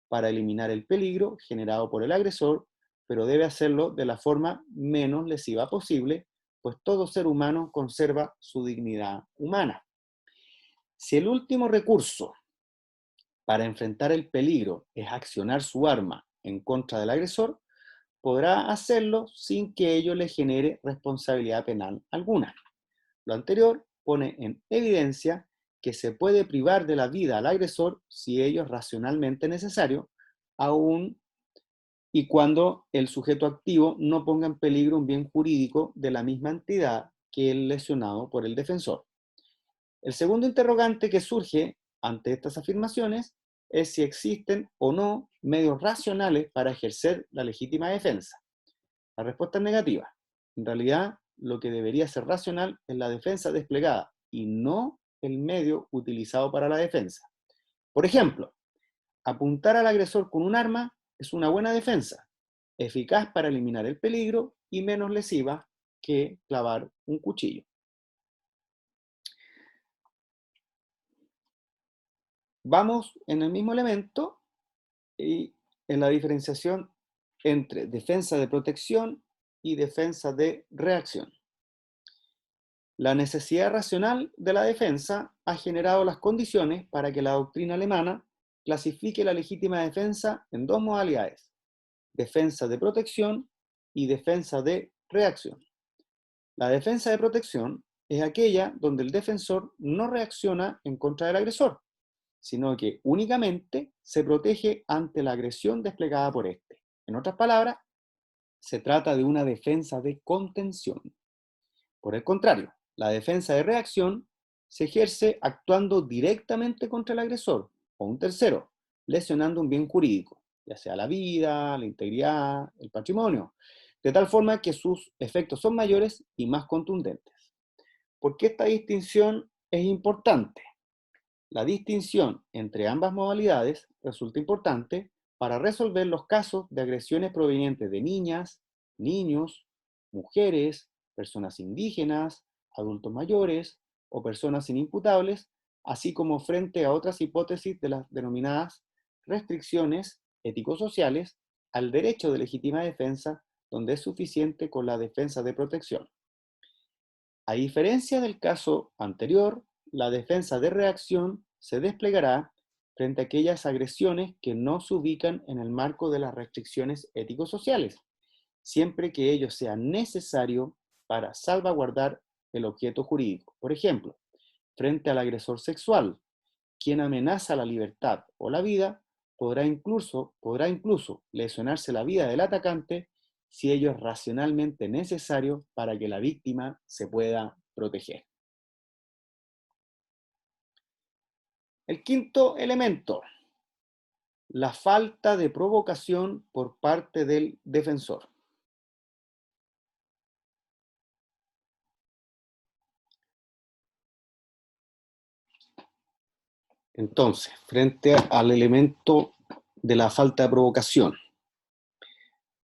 para eliminar el peligro generado por el agresor, pero debe hacerlo de la forma menos lesiva posible, pues todo ser humano conserva su dignidad humana. Si el último recurso para enfrentar el peligro es accionar su arma en contra del agresor, podrá hacerlo sin que ello le genere responsabilidad penal alguna. Lo anterior pone en evidencia que se puede privar de la vida al agresor si ello es racionalmente necesario, aun y cuando el sujeto activo no ponga en peligro un bien jurídico de la misma entidad que el lesionado por el defensor. El segundo interrogante que surge ante estas afirmaciones es si existen o no medios racionales para ejercer la legítima defensa. La respuesta es negativa. En realidad, lo que debería ser racional es la defensa desplegada y no el medio utilizado para la defensa. Por ejemplo, apuntar al agresor con un arma es una buena defensa, eficaz para eliminar el peligro y menos lesiva que clavar un cuchillo. Vamos en el mismo elemento y en la diferenciación entre defensa de protección y defensa de reacción. La necesidad racional de la defensa ha generado las condiciones para que la doctrina alemana clasifique la legítima defensa en dos modalidades: defensa de protección y defensa de reacción. La defensa de protección es aquella donde el defensor no reacciona en contra del agresor, sino que únicamente se protege ante la agresión desplegada por éste. En otras palabras, se trata de una defensa de contención. Por el contrario, la defensa de reacción se ejerce actuando directamente contra el agresor o un tercero, lesionando un bien jurídico, ya sea la vida, la integridad, el patrimonio, de tal forma que sus efectos son mayores y más contundentes. ¿Por qué esta distinción es importante? La distinción entre ambas modalidades resulta importante para resolver los casos de agresiones provenientes de niñas, niños, mujeres, personas indígenas, adultos mayores o personas inimputables, así como frente a otras hipótesis de las denominadas restricciones ético-sociales al derecho de legítima defensa, donde es suficiente con la defensa de protección. A diferencia del caso anterior, la defensa de reacción se desplegará frente a aquellas agresiones que no se ubican en el marco de las restricciones ético-sociales, siempre que ello sea necesario para salvaguardar el objeto jurídico. Por ejemplo, frente al agresor sexual, quien amenaza la libertad o la vida, podrá incluso lesionarse la vida del atacante si ello es racionalmente necesario para que la víctima se pueda proteger. El quinto elemento, la falta de provocación por parte del defensor. Entonces, frente al elemento de la falta de provocación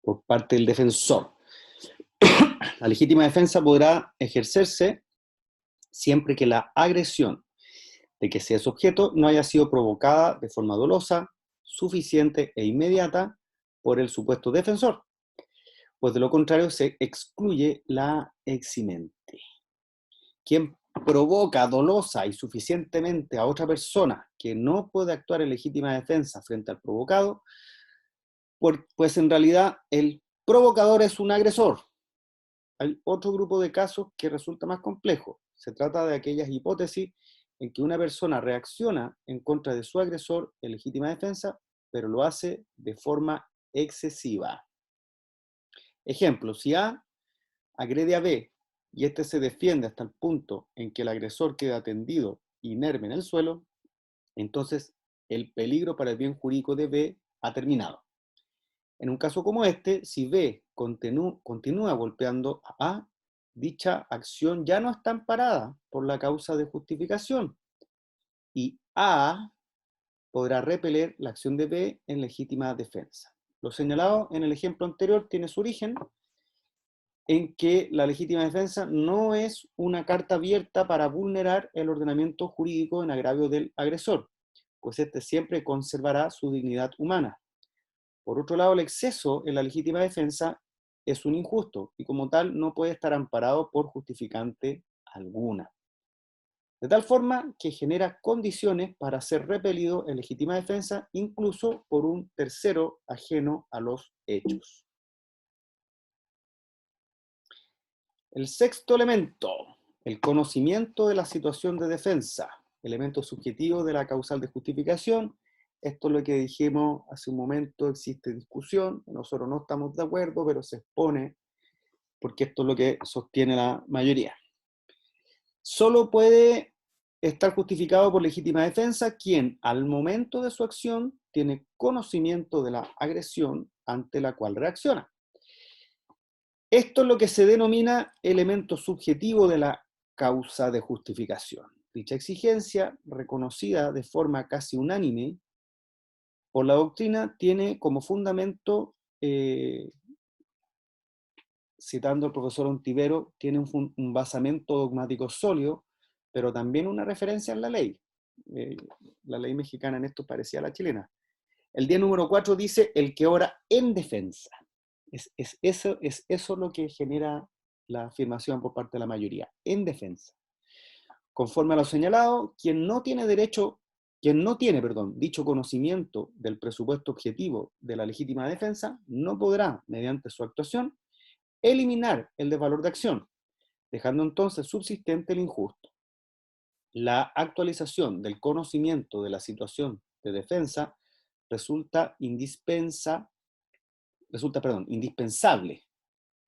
por parte del defensor, la legítima defensa podrá ejercerse siempre que la agresión de que sea sujeto no haya sido provocada de forma dolosa, suficiente e inmediata por el supuesto defensor, pues de lo contrario se excluye la eximente. Quien provoca dolosa y suficientemente a otra persona que no puede actuar en legítima defensa frente al provocado, pues en realidad el provocador es un agresor. Hay otro grupo de casos que resulta más complejo. Se trata de aquellas hipótesis en que una persona reacciona en contra de su agresor en legítima defensa, pero lo hace de forma excesiva. Ejemplo, si A agrede a B y éste se defiende hasta el punto en que el agresor queda tendido inerme en el suelo, entonces el peligro para el bien jurídico de B ha terminado. En un caso como este, si B continúa golpeando a A, dicha acción ya no está amparada por la causa de justificación y A podrá repeler la acción de B en legítima defensa. Lo señalado en el ejemplo anterior tiene su origen en que la legítima defensa no es una carta abierta para vulnerar el ordenamiento jurídico en agravio del agresor, pues éste siempre conservará su dignidad humana. Por otro lado, el exceso en la legítima defensa es un injusto y como tal no puede estar amparado por justificante alguna. De tal forma que genera condiciones para ser repelido en legítima defensa incluso por un tercero ajeno a los hechos. El sexto elemento, el conocimiento de la situación de defensa, elemento subjetivo de la causal de justificación. Esto es lo que dijimos hace un momento, existe discusión, nosotros no estamos de acuerdo, pero se expone porque esto es lo que sostiene la mayoría. Solo puede estar justificado por legítima defensa quien al momento de su acción tiene conocimiento de la agresión ante la cual reacciona. Esto es lo que se denomina elemento subjetivo de la causa de justificación. Dicha exigencia, reconocida de forma casi unánime por la doctrina, tiene como fundamento, citando al profesor Ontivero, tiene un basamento dogmático sólido, pero también una referencia en la ley. La ley mexicana en esto parecía a la chilena. El día número 4 dice, el que ora en defensa. Es eso lo que genera la afirmación por parte de la mayoría, en defensa. Conforme a lo señalado, quien no tiene, dicho conocimiento del presupuesto objetivo de la legítima defensa, no podrá, mediante su actuación, eliminar el desvalor de acción, dejando entonces subsistente el injusto. La actualización del conocimiento de la situación de defensa resulta indispensable,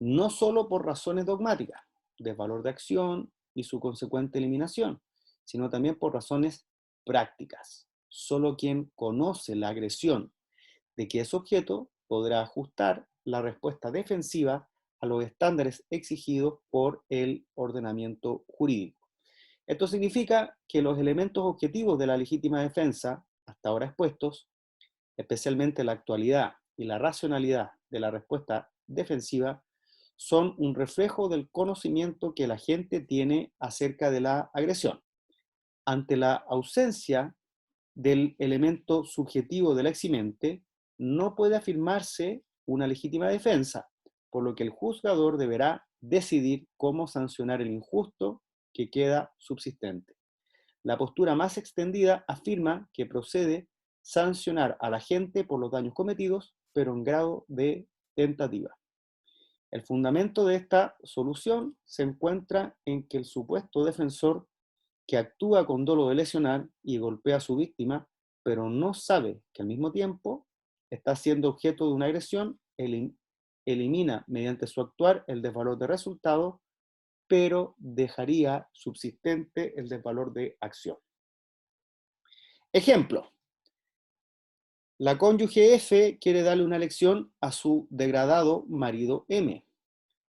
no solo por razones dogmáticas, desvalor de acción y su consecuente eliminación, sino también por razones prácticas. Solo quien conoce la agresión de que es objeto podrá ajustar la respuesta defensiva a los estándares exigidos por el ordenamiento jurídico. Esto significa que los elementos objetivos de la legítima defensa, hasta ahora expuestos, especialmente la actualidad y la racionalidad de la respuesta defensiva, son un reflejo del conocimiento que la gente tiene acerca de la agresión. Ante la ausencia del elemento subjetivo del eximente, no puede afirmarse una legítima defensa, por lo que el juzgador deberá decidir cómo sancionar el injusto que queda subsistente. La postura más extendida afirma que procede sancionar a la gente por los daños cometidos, pero en grado de tentativa. El fundamento de esta solución se encuentra en que el supuesto defensor que actúa con dolo de lesionar y golpea a su víctima, pero no sabe que al mismo tiempo está siendo objeto de una agresión, elimina mediante su actuar el desvalor de resultado, pero dejaría subsistente el desvalor de acción. Ejemplo. La cónyuge F quiere darle una lección a su degradado marido M.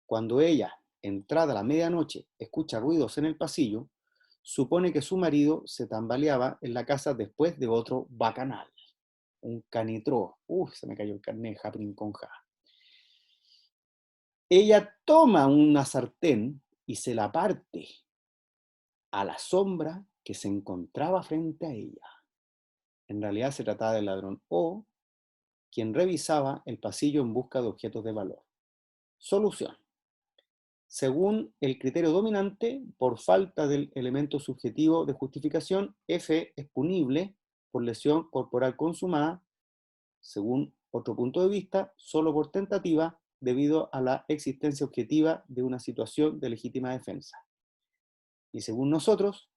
Cuando ella, entrada la medianoche, escucha ruidos en el pasillo, supone que su marido se tambaleaba en la casa después de otro bacanal. Un canitró. Se me cayó el carnet, happening con ja. Ella toma una sartén y se la parte a la sombra que se encontraba frente a ella. En realidad se trataba del ladrón O, quien revisaba el pasillo en busca de objetos de valor. Solución. Según el criterio dominante, por falta del elemento subjetivo de justificación, F es punible por lesión corporal consumada, según otro punto de vista, solo por tentativa, debido a la existencia objetiva de una situación de legítima defensa. Y según nosotros,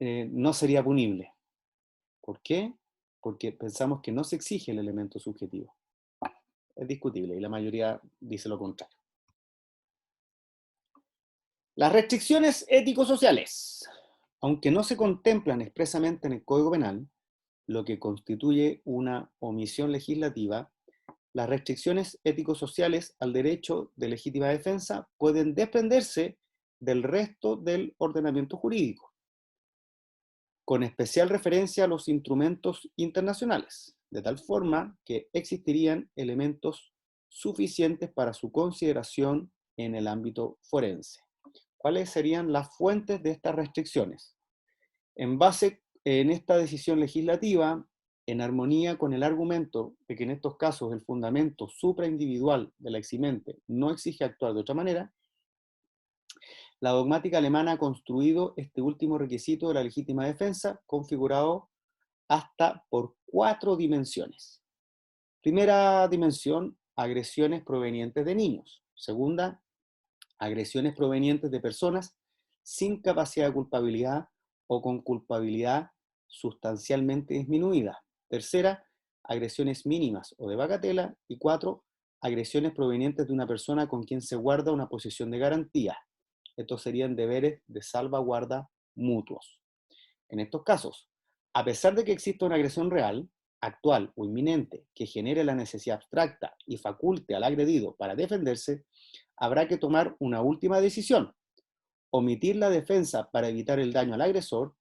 no sería punible. ¿Por qué? Porque pensamos que no se exige el elemento subjetivo. Es discutible y la mayoría dice lo contrario. Las restricciones ético-sociales, aunque no se contemplan expresamente en el Código Penal, lo que constituye una omisión legislativa, las restricciones ético-sociales al derecho de legítima defensa pueden desprenderse del resto del ordenamiento jurídico, con especial referencia a los instrumentos internacionales, de tal forma que existirían elementos suficientes para su consideración en el ámbito forense. ¿Cuáles serían las fuentes de estas restricciones? En esta decisión legislativa, en armonía con el argumento de que en estos casos el fundamento supraindividual de la eximente no exige actuar de otra manera, la dogmática alemana ha construido este último requisito de la legítima defensa, configurado hasta por 4 dimensiones. Primera dimensión, agresiones provenientes de niños. Segunda, agresiones provenientes de personas sin capacidad de culpabilidad o con culpabilidad sustancialmente disminuida. Tercera, agresiones mínimas o de bagatela. Y 4, agresiones provenientes de una persona con quien se guarda una posición de garantía. Estos serían deberes de salvaguarda mutuos. En estos casos, a pesar de que exista una agresión real, actual o inminente que genere la necesidad abstracta y faculte al agredido para defenderse, habrá que tomar una última decisión: omitir la defensa para evitar el daño al agresor,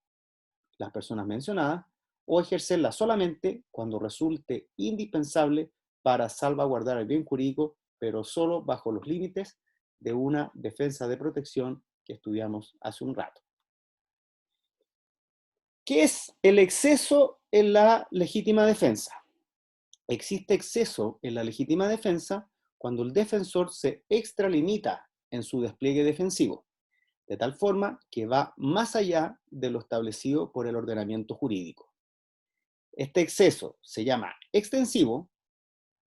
las personas mencionadas, o ejercerla solamente cuando resulte indispensable para salvaguardar el bien jurídico, pero solo bajo los límites de una defensa de protección que estudiamos hace un rato. ¿Qué es el exceso en la legítima defensa? Existe exceso en la legítima defensa cuando el defensor se extralimita en su despliegue defensivo, de tal forma que va más allá de lo establecido por el ordenamiento jurídico. Este exceso se llama extensivo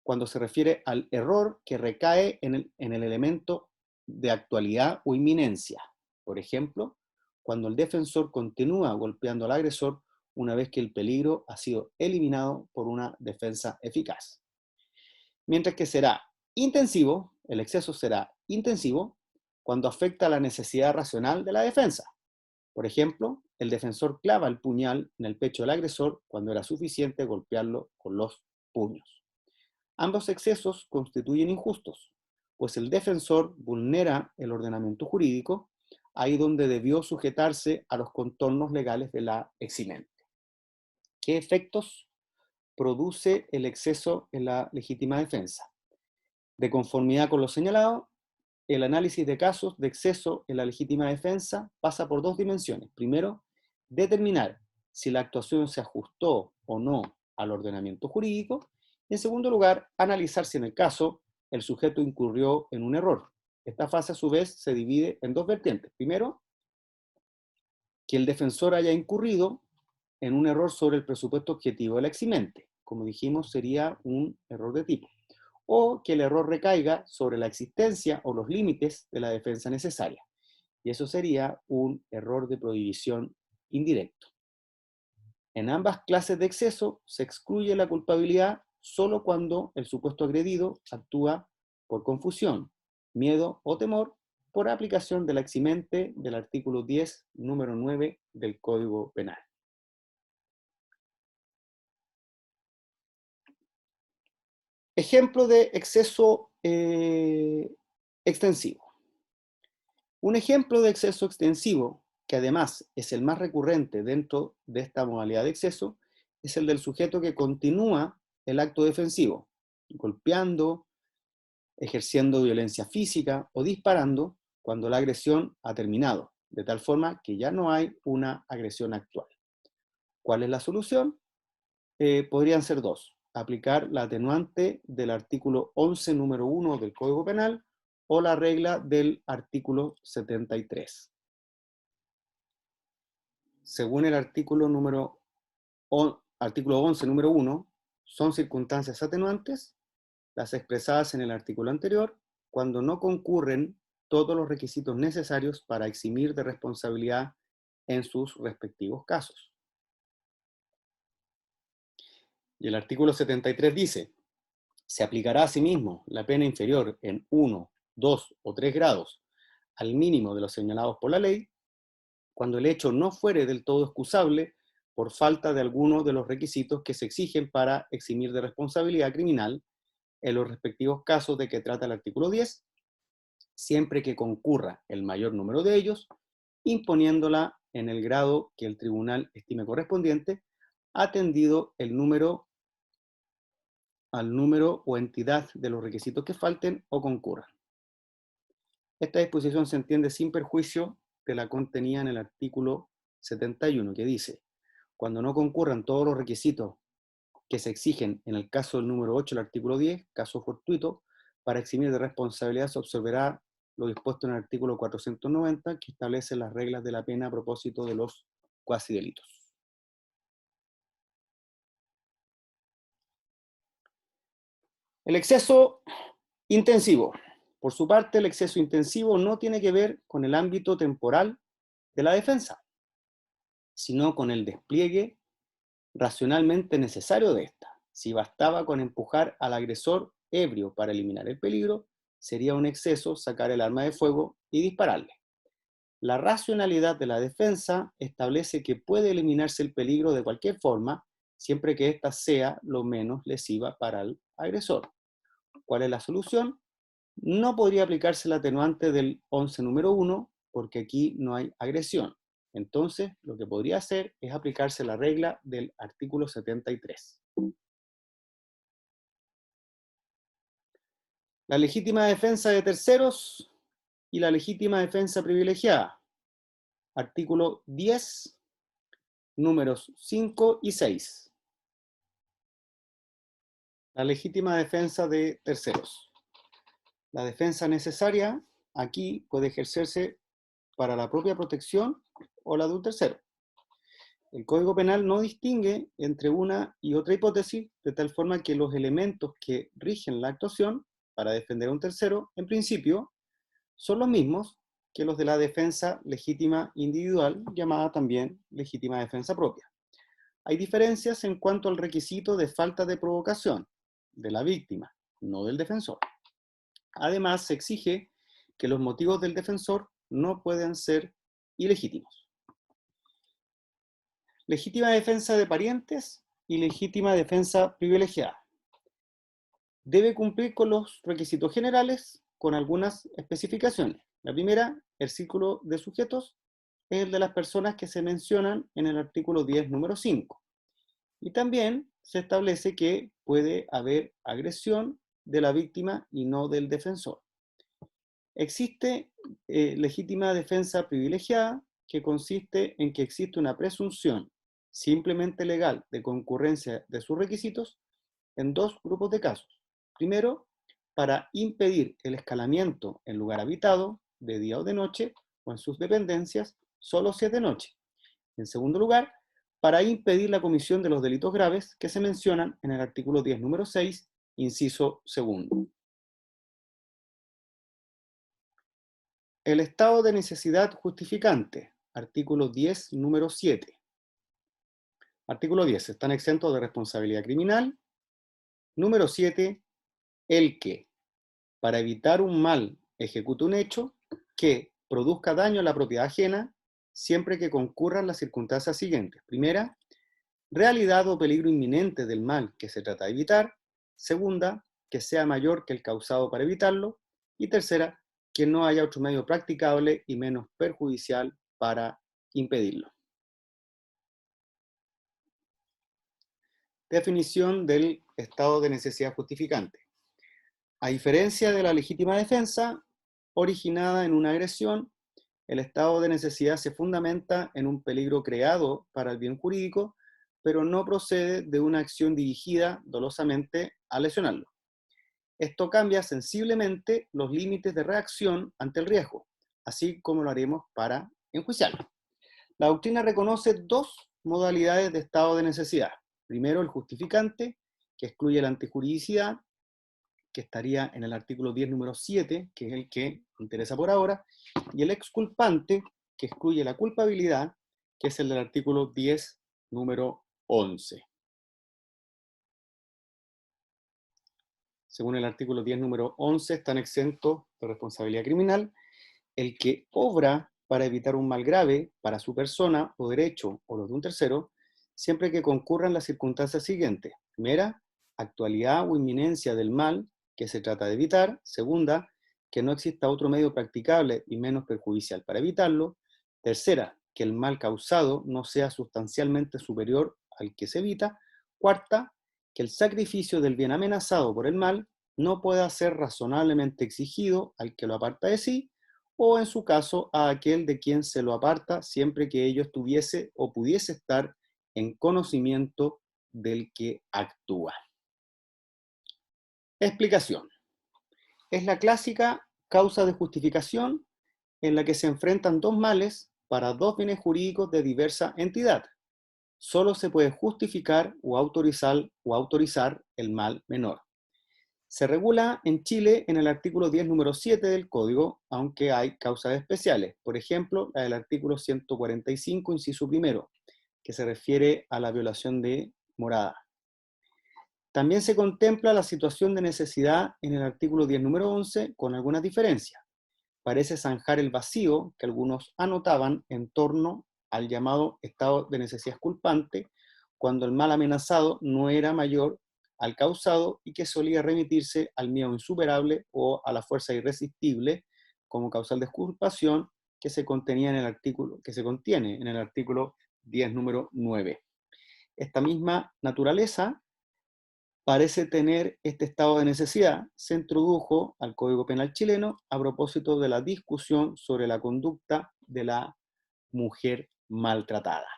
cuando se refiere al error que recae en el elemento de actualidad o inminencia. Por ejemplo, cuando el defensor continúa golpeando al agresor una vez que el peligro ha sido eliminado por una defensa eficaz. Mientras que será intensivo, el exceso será intensivo cuando afecta la necesidad racional de la defensa. Por ejemplo, el defensor clava el puñal en el pecho del agresor cuando era suficiente golpearlo con los puños. Ambos excesos constituyen injustos, pues el defensor vulnera el ordenamiento jurídico ahí donde debió sujetarse a los contornos legales de la eximente. ¿Qué efectos produce el exceso en la legítima defensa? De conformidad con lo señalado, el análisis de casos de exceso en la legítima defensa pasa por 2 dimensiones. Primero, determinar si la actuación se ajustó o no al ordenamiento jurídico. Y en segundo lugar, analizar si en el caso el sujeto incurrió en un error. Esta fase a su vez se divide en 2 vertientes. Primero, que el defensor haya incurrido en un error sobre el presupuesto objetivo de la eximente. Como dijimos, sería un error de tipo. O que el error recaiga sobre la existencia o los límites de la defensa necesaria. Y eso sería un error de prohibición indirecto. En ambas clases de exceso se excluye la culpabilidad solo cuando el supuesto agredido actúa por confusión, miedo o temor por aplicación de la eximente del artículo 10, número 9 del Código Penal. Ejemplo de exceso extensivo. Un ejemplo de exceso extensivo, que además es el más recurrente dentro de esta modalidad de exceso, es el del sujeto que continúa el acto defensivo, golpeando, ejerciendo violencia física o disparando cuando la agresión ha terminado, de tal forma que ya no hay una agresión actual. ¿Cuál es la solución? Podrían ser 2. Aplicar la atenuante del artículo 11, número 1 del Código Penal o la regla del artículo 73. Según el artículo 11, número 1, son circunstancias atenuantes las expresadas en el artículo anterior cuando no concurren todos los requisitos necesarios para eximir de responsabilidad en sus respectivos casos. Y el artículo 73 dice: se aplicará asimismo la pena inferior en 1, 2 o 3 grados al mínimo de los señalados por la ley, cuando el hecho no fuere del todo excusable por falta de alguno de los requisitos que se exigen para eximir de responsabilidad criminal en los respectivos casos de que trata el artículo 10, siempre que concurra el mayor número de ellos, imponiéndola en el grado que el tribunal estime correspondiente, atendido al número o entidad de los requisitos que falten o concurran. Esta disposición se entiende sin perjuicio de la contenida en el artículo 71, que dice: cuando no concurran todos los requisitos que se exigen en el caso del número 8 del artículo 10, caso fortuito, para eximir de responsabilidad se observará lo dispuesto en el artículo 490, que establece las reglas de la pena a propósito de los cuasi delitos. El exceso intensivo. Por su parte, el exceso intensivo no tiene que ver con el ámbito temporal de la defensa, sino con el despliegue racionalmente necesario de esta. Si bastaba con empujar al agresor ebrio para eliminar el peligro, sería un exceso sacar el arma de fuego y dispararle. La racionalidad de la defensa establece que puede eliminarse el peligro de cualquier forma, siempre que ésta sea lo menos lesiva para el agresor. ¿Cuál es la solución? No podría aplicarse el atenuante del 11 número 1 porque aquí no hay agresión. Entonces, lo que podría hacer es aplicarse la regla del artículo 73. La legítima defensa de terceros y la legítima defensa privilegiada. Artículo 10, números 5 y 6. La legítima defensa de terceros. La defensa necesaria aquí puede ejercerse para la propia protección o la de un tercero. El Código Penal no distingue entre una y otra hipótesis, de tal forma que los elementos que rigen la actuación para defender a un tercero, en principio, son los mismos que los de la defensa legítima individual, llamada también legítima defensa propia. Hay diferencias en cuanto al requisito de falta de provocación de la víctima, no del defensor. Además, se exige que los motivos del defensor no puedan ser ilegítimos. Legítima defensa de parientes y legítima defensa privilegiada. Debe cumplir con los requisitos generales con algunas especificaciones. La primera, el círculo de sujetos, es el de las personas que se mencionan en el artículo 10, número 5. Y también se establece que puede haber agresión de la víctima y no del defensor. Existe legítima defensa privilegiada, que consiste en que existe una presunción simplemente legal de concurrencia de sus requisitos en dos grupos de casos. Primero, para impedir el escalamiento en lugar habitado, de día o de noche, o en sus dependencias, solo si es de noche. En segundo lugar, para impedir la comisión de los delitos graves que se mencionan en el artículo 10, número 6, inciso segundo. El estado de necesidad justificante, artículo 10, número 7. Artículo 10, están exentos de responsabilidad criminal. Número 7, el que, para evitar un mal, ejecute un hecho que produzca daño a la propiedad ajena, siempre que concurran las circunstancias siguientes. Primera, realidad o peligro inminente del mal que se trata de evitar. Segunda, que sea mayor que el causado para evitarlo. Y tercera, que no haya otro medio practicable y menos perjudicial para impedirlo. Definición del estado de necesidad justificante. A diferencia de la legítima defensa, originada en una agresión, el estado de necesidad se fundamenta en un peligro creado para el bien jurídico, pero no procede de una acción dirigida dolosamente a lesionarlo. Esto cambia sensiblemente los límites de reacción ante el riesgo, así como lo haremos para enjuiciarlo. La doctrina reconoce dos modalidades de estado de necesidad. Primero, el justificante, que excluye la antijuridicidad, que estaría en el artículo 10, número 7, que es el que interesa por ahora, y el exculpante, que excluye la culpabilidad, que es el del artículo 10, número 11. Según el artículo 10, número 11, están exentos de responsabilidad criminal el que obra para evitar un mal grave para su persona o derecho o los de un tercero, siempre que concurran las circunstancias siguientes. Primera, actualidad o inminencia del mal que se trata de evitar. Segunda, que no exista otro medio practicable y menos perjudicial para evitarlo. Tercera, que el mal causado no sea sustancialmente superior al que se evita. Cuarta, que el sacrificio del bien amenazado por el mal no pueda ser razonablemente exigido al que lo aparta de sí. o en su caso a aquel de quien se lo aparta siempre que ello estuviese o pudiese estar en conocimiento del que actúa. Explicación. Es la clásica causa de justificación en la que se enfrentan dos males para dos bienes jurídicos de diversa entidad. Solo se puede justificar o autorizar el mal menor. Se regula en Chile en el artículo 10, número 7 del Código, aunque hay causas especiales. Por ejemplo, la del artículo 145, inciso primero, que se refiere a la violación de morada. También se contempla la situación de necesidad en el artículo 10, número 11, con algunas diferencias. Parece zanjar el vacío que algunos anotaban en torno al llamado estado de necesidad culpante, cuando el mal amenazado no era mayor al causado y que solía remitirse al miedo insuperable o a la fuerza irresistible como causal de exculpación que se contiene en el artículo 10, número 9. Esta misma naturaleza parece tener este estado de necesidad, se introdujo al Código Penal chileno a propósito de la discusión sobre la conducta de la mujer maltratada.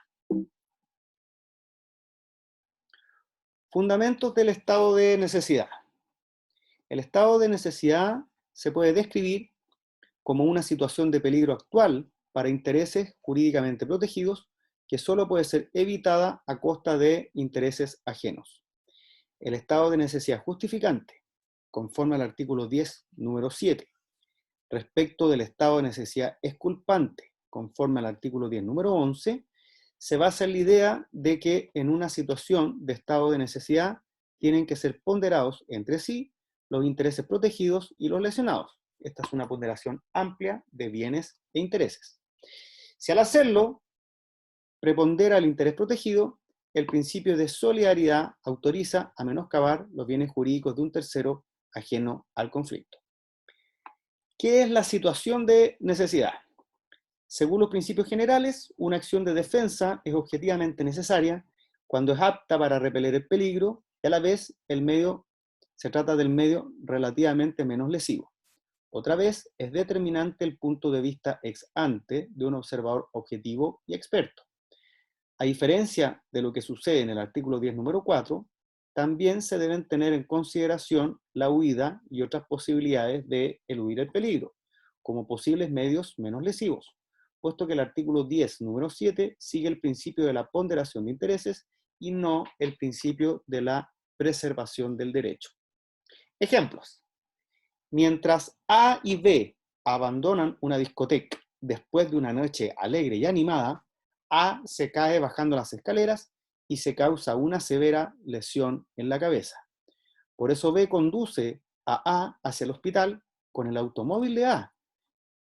Fundamentos del estado de necesidad. El estado de necesidad se puede describir como una situación de peligro actual para intereses jurídicamente protegidos que solo puede ser evitada a costa de intereses ajenos. El estado de necesidad justificante, conforme al artículo 10, número 7, respecto del estado de necesidad exculpante, conforme al artículo 10, número 11, se basa en la idea de que en una situación de estado de necesidad tienen que ser ponderados entre sí los intereses protegidos y los lesionados. Esta es una ponderación amplia de bienes e intereses. Si al hacerlo prepondera el interés protegido, el principio de solidaridad autoriza a menoscabar los bienes jurídicos de un tercero ajeno al conflicto. ¿Qué es la situación de necesidad? Según los principios generales, una acción de defensa es objetivamente necesaria cuando es apta para repeler el peligro y a la vez se trata del medio relativamente menos lesivo. Otra vez, es determinante el punto de vista ex ante de un observador objetivo y experto. A diferencia de lo que sucede en el artículo 10, número 4, también se deben tener en consideración la huida y otras posibilidades de eludir el peligro, como posibles medios menos lesivos, puesto que el artículo 10, número 7, sigue el principio de la ponderación de intereses y no el principio de la preservación del derecho. Ejemplos. Mientras A y B abandonan una discoteca después de una noche alegre y animada, A se cae bajando las escaleras y se causa una severa lesión en la cabeza. Por eso B conduce a A hacia el hospital con el automóvil de A,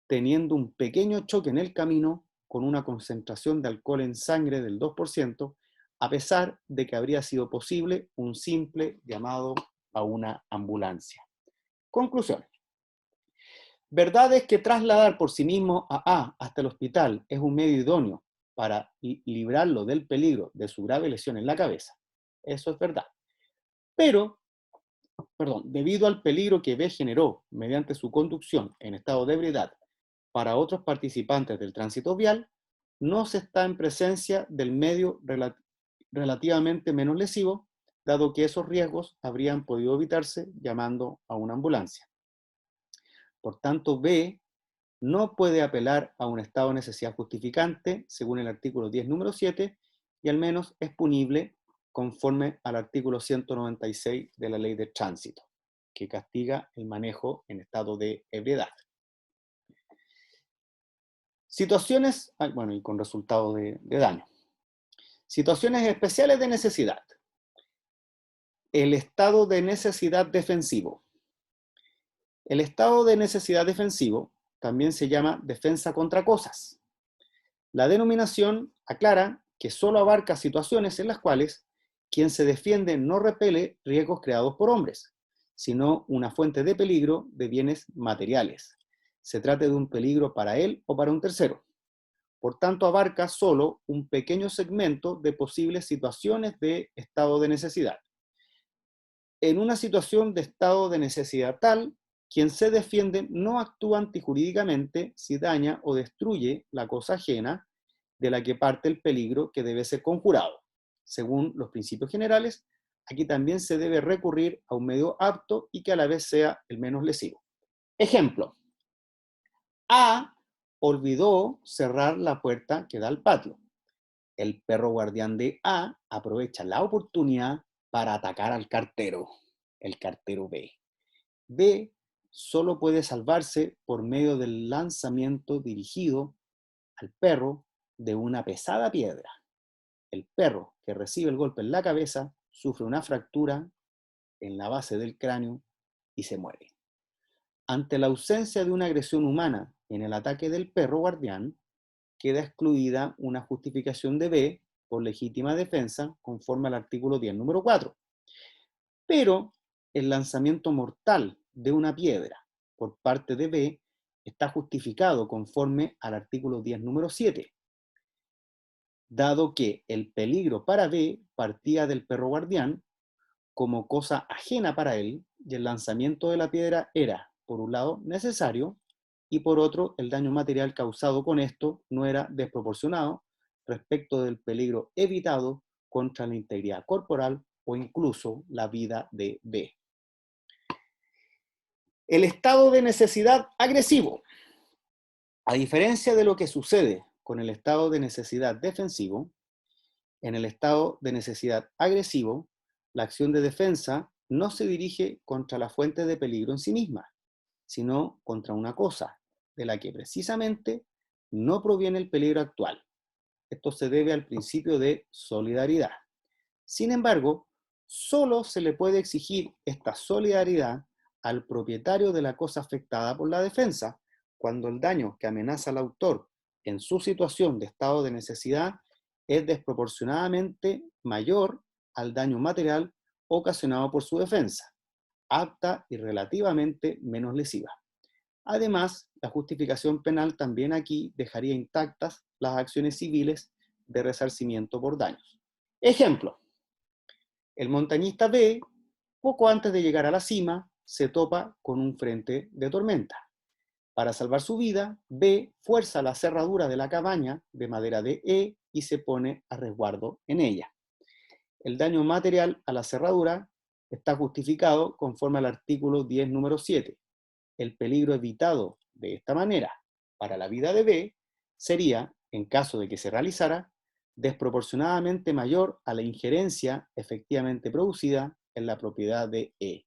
teniendo un pequeño choque en el camino con una concentración de alcohol en sangre del 2%, a pesar de que habría sido posible un simple llamado a una ambulancia. Conclusión. Verdad es que trasladar por sí mismo a A hasta el hospital es un medio idóneo para librarlo del peligro de su grave lesión en la cabeza. Eso es verdad. Pero, debido al peligro que B generó mediante su conducción en estado de ebriedad para otros participantes del tránsito vial, no se está en presencia del medio relativamente menos lesivo, dado que esos riesgos habrían podido evitarse llamando a una ambulancia. Por tanto, B no puede apelar a un estado de necesidad justificante, según el artículo 10, número 7, y al menos es punible conforme al artículo 196 de la Ley de Tránsito, que castiga el manejo en estado de ebriedad. Situaciones, y con resultado de daño. Situaciones especiales de necesidad. El estado de necesidad defensivo. El estado de necesidad defensivo también se llama defensa contra cosas. La denominación aclara que solo abarca situaciones en las cuales quien se defiende no repele riesgos creados por hombres, sino una fuente de peligro de bienes materiales. Se trata de un peligro para él o para un tercero. Por tanto, abarca solo un pequeño segmento de posibles situaciones de estado de necesidad. En una situación de estado de necesidad tal, Quien se defiende no actúa antijurídicamente si daña o destruye la cosa ajena de la que parte el peligro que debe ser conjurado. Según los principios generales, aquí también se debe recurrir a un medio apto y que a la vez sea el menos lesivo. Ejemplo: A olvidó cerrar la puerta que da al patio. El perro guardián de A aprovecha la oportunidad para atacar al cartero, el cartero B. B solo puede salvarse por medio del lanzamiento dirigido al perro de una pesada piedra. El perro que recibe el golpe en la cabeza sufre una fractura en la base del cráneo y se muere. Ante la ausencia de una agresión humana en el ataque del perro guardián, queda excluida una justificación de B por legítima defensa conforme al artículo 10, número 4. Pero el lanzamiento mortal de una piedra por parte de B está justificado conforme al artículo 10, número 7, dado que el peligro para B partía del perro guardián como cosa ajena para él, y el lanzamiento de la piedra era, por un lado, necesario, y por otro, el daño material causado con esto no era desproporcionado respecto del peligro evitado contra la integridad corporal o incluso la vida de B. El estado de necesidad agresivo. A diferencia de lo que sucede con el estado de necesidad defensivo, en el estado de necesidad agresivo, la acción de defensa no se dirige contra la fuente de peligro en sí misma, sino contra una cosa, de la que precisamente no proviene el peligro actual. Esto se debe al principio de solidaridad. Sin embargo, solo se le puede exigir esta solidaridad al propietario de la cosa afectada por la defensa, cuando el daño que amenaza al autor en su situación de estado de necesidad es desproporcionadamente mayor al daño material ocasionado por su defensa, apta y relativamente menos lesiva. Además, la justificación penal también aquí dejaría intactas las acciones civiles de resarcimiento por daños. Ejemplo: el montañista B, poco antes de llegar a la cima, se topa con un frente de tormenta. Para salvar su vida, B fuerza la cerradura de la cabaña de madera de E y se pone a resguardo en ella. El daño material a la cerradura está justificado conforme al artículo 10, número 7. El peligro evitado de esta manera para la vida de B sería, en caso de que se realizara, desproporcionadamente mayor a la injerencia efectivamente producida en la propiedad de E.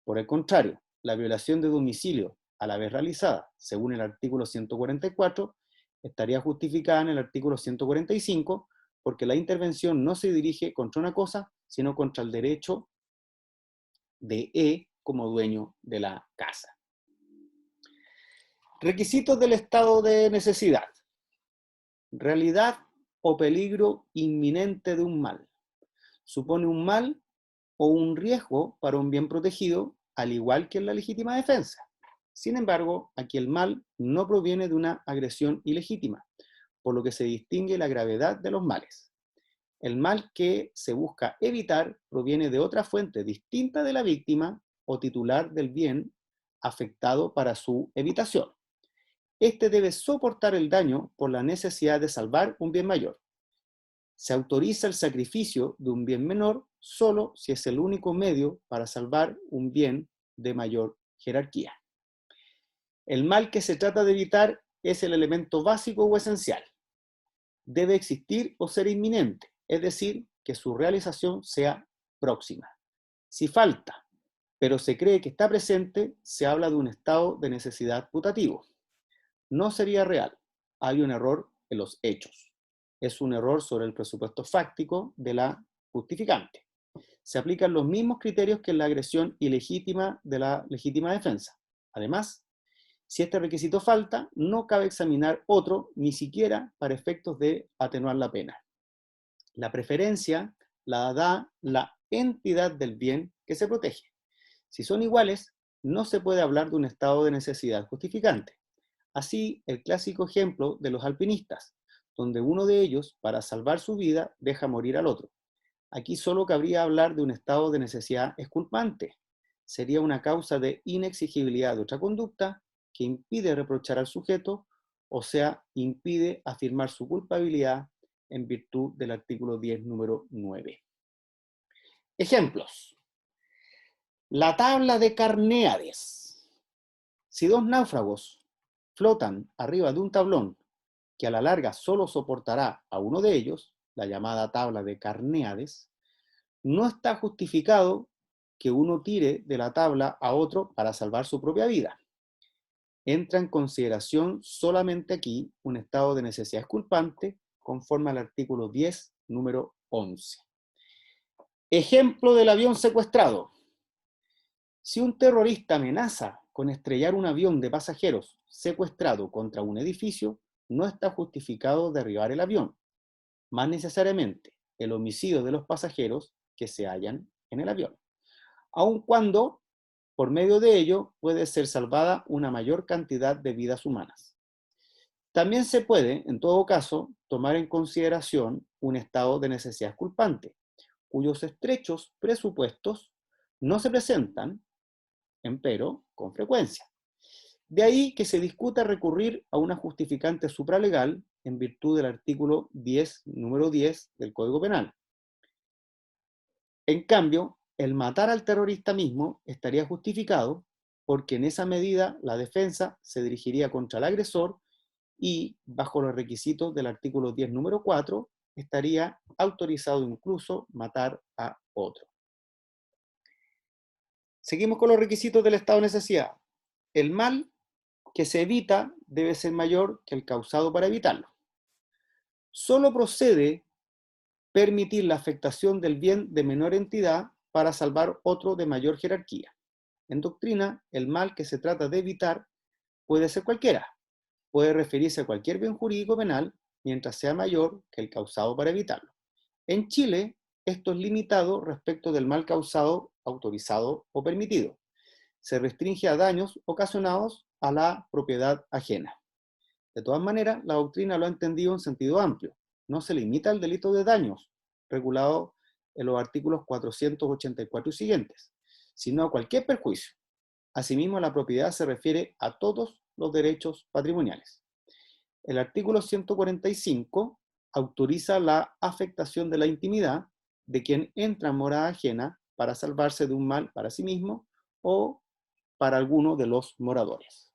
Por el contrario, la violación de domicilio, a la vez realizada según el artículo 144, estaría justificada en el artículo 145, porque la intervención no se dirige contra una cosa, sino contra el derecho de E como dueño de la casa. Requisitos del estado de necesidad. Realidad o peligro inminente de un mal. Supone un mal o un riesgo para un bien protegido, al igual que en la legítima defensa. Sin embargo, aquí el mal no proviene de una agresión ilegítima, por lo que se distingue la gravedad de los males. El mal que se busca evitar proviene de otra fuente distinta de la víctima o titular del bien afectado para su evitación. Este debe soportar el daño por la necesidad de salvar un bien mayor. Se autoriza el sacrificio de un bien menor solo si es el único medio para salvar un bien de mayor jerarquía. El mal que se trata de evitar es el elemento básico o esencial. Debe existir o ser inminente, es decir, que su realización sea próxima. Si falta, pero se cree que está presente, se habla de un estado de necesidad putativo. No sería real. Hay un error en los hechos. Es un error sobre el presupuesto fáctico de la justificante. Se aplican los mismos criterios que en la agresión ilegítima de la legítima defensa. Además, si este requisito falta, no cabe examinar otro, ni siquiera para efectos de atenuar la pena. La preferencia la da la entidad del bien que se protege. Si son iguales, no se puede hablar de un estado de necesidad justificante. Así, el clásico ejemplo de los alpinistas, donde uno de ellos, para salvar su vida, deja morir al otro. Aquí solo cabría hablar de un estado de necesidad exculpante. sería una causa de inexigibilidad de otra conducta que impide reprochar al sujeto, o sea, impide afirmar su culpabilidad en virtud del artículo 10, número 9. Ejemplos. La tabla de Carnéades. Si dos náufragos flotan arriba de un tablón que a la larga solo soportará a uno de ellos, la llamada tabla de Carnéades, no está justificado que uno tire de la tabla a otro para salvar su propia vida. Entra en consideración solamente aquí un estado de necesidad exculpante conforme al artículo 10, número 11. Ejemplo del avión secuestrado. Si un terrorista amenaza con estrellar un avión de pasajeros secuestrado contra un edificio, no está justificado derribar el avión, más necesariamente el homicidio de los pasajeros que se hallan en el avión, aun cuando por medio de ello puede ser salvada una mayor cantidad de vidas humanas. También se puede, en todo caso, tomar en consideración un estado de necesidad exculpante, cuyos estrechos presupuestos no se presentan, empero, con frecuencia. De ahí que se discuta recurrir a una justificante supralegal en virtud del artículo 10, número 10 del Código Penal. En cambio, el matar al terrorista mismo estaría justificado porque en esa medida la defensa se dirigiría contra el agresor y, bajo los requisitos del artículo 10, número 4, estaría autorizado incluso matar a otro. Seguimos con los requisitos del estado de necesidad. El mal que se evita debe ser mayor que el causado para evitarlo. Solo procede permitir la afectación del bien de menor entidad para salvar otro de mayor jerarquía. En doctrina, el mal que se trata de evitar puede ser cualquiera. Puede referirse a cualquier bien jurídico penal mientras sea mayor que el causado para evitarlo. En Chile, esto es limitado respecto del mal causado, autorizado o permitido. Se restringe a daños ocasionados a la propiedad ajena. De todas maneras, la doctrina lo ha entendido en sentido amplio. No se limita al delito de daños, regulado en los artículos 484 y siguientes, sino a cualquier perjuicio. Asimismo, la propiedad se refiere a todos los derechos patrimoniales. El artículo 145 autoriza la afectación de la intimidad de quien entra en morada ajena para salvarse de un mal para sí mismo o para alguno de los moradores.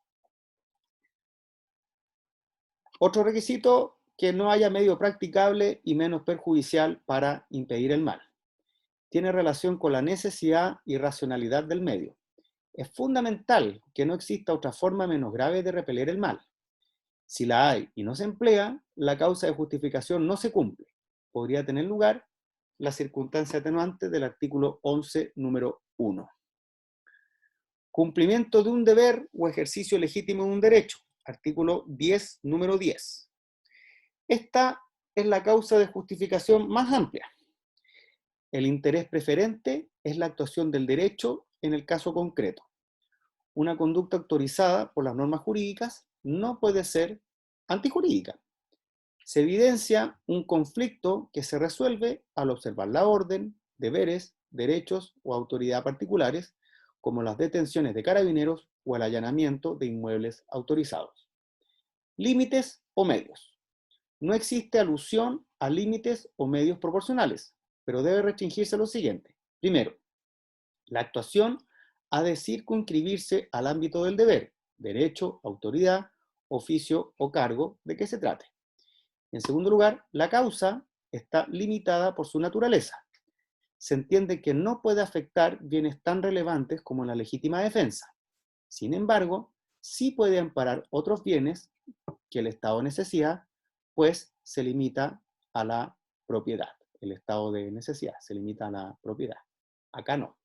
Otro requisito, que no haya medio practicable y menos perjudicial para impedir el mal. Tiene relación con la necesidad y racionalidad del medio. Es fundamental que no exista otra forma menos grave de repeler el mal. Si la hay y no se emplea, la causa de justificación no se cumple. Podría tener lugar la circunstancia atenuante del artículo 11, número 1. Cumplimiento de un deber o ejercicio legítimo de un derecho. Artículo 10, número 10. Esta es la causa de justificación más amplia. El interés preferente es la actuación del derecho en el caso concreto. Una conducta autorizada por las normas jurídicas no puede ser antijurídica. Se evidencia un conflicto que se resuelve al observar la orden, deberes, derechos o autoridad particulares, como las detenciones de carabineros o el allanamiento de inmuebles autorizados. Límites o medios. No existe alusión a límites o medios proporcionales, pero debe restringirse a lo siguiente. Primero, la actuación ha de circunscribirse al ámbito del deber, derecho, autoridad, oficio o cargo de que se trate. En segundo lugar, la causa está limitada por su naturaleza. Se entiende que no puede afectar bienes tan relevantes como la legítima defensa. Sin embargo, sí puede amparar otros bienes que el estado de necesidad, pues se limita a la propiedad. El estado de necesidad se limita a la propiedad. Acá no.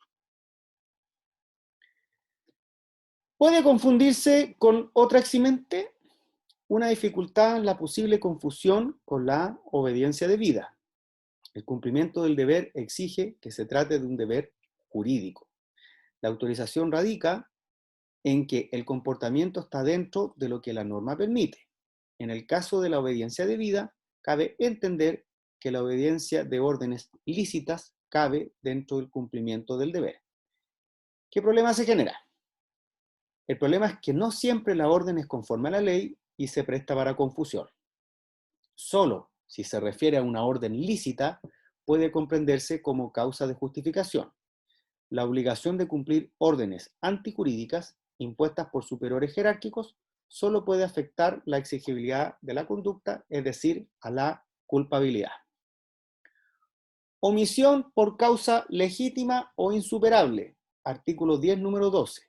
¿Puede confundirse con otra eximente? Una dificultad en la posible confusión con la obediencia debida. El cumplimiento del deber exige que se trate de un deber jurídico. La autorización radica en que el comportamiento está dentro de lo que la norma permite. En el caso de la obediencia debida, cabe entender que la obediencia de órdenes lícitas cabe dentro del cumplimiento del deber. ¿Qué problema se genera? El problema es que no siempre la orden es conforme a la ley y se presta para confusión. Solo si se refiere a una orden lícita puede comprenderse como causa de justificación. La obligación de cumplir órdenes antijurídicas impuestas por superiores jerárquicos solo puede afectar la exigibilidad de la conducta, es decir, a la culpabilidad. Omisión por causa legítima o insuperable. Artículo 10, número 12.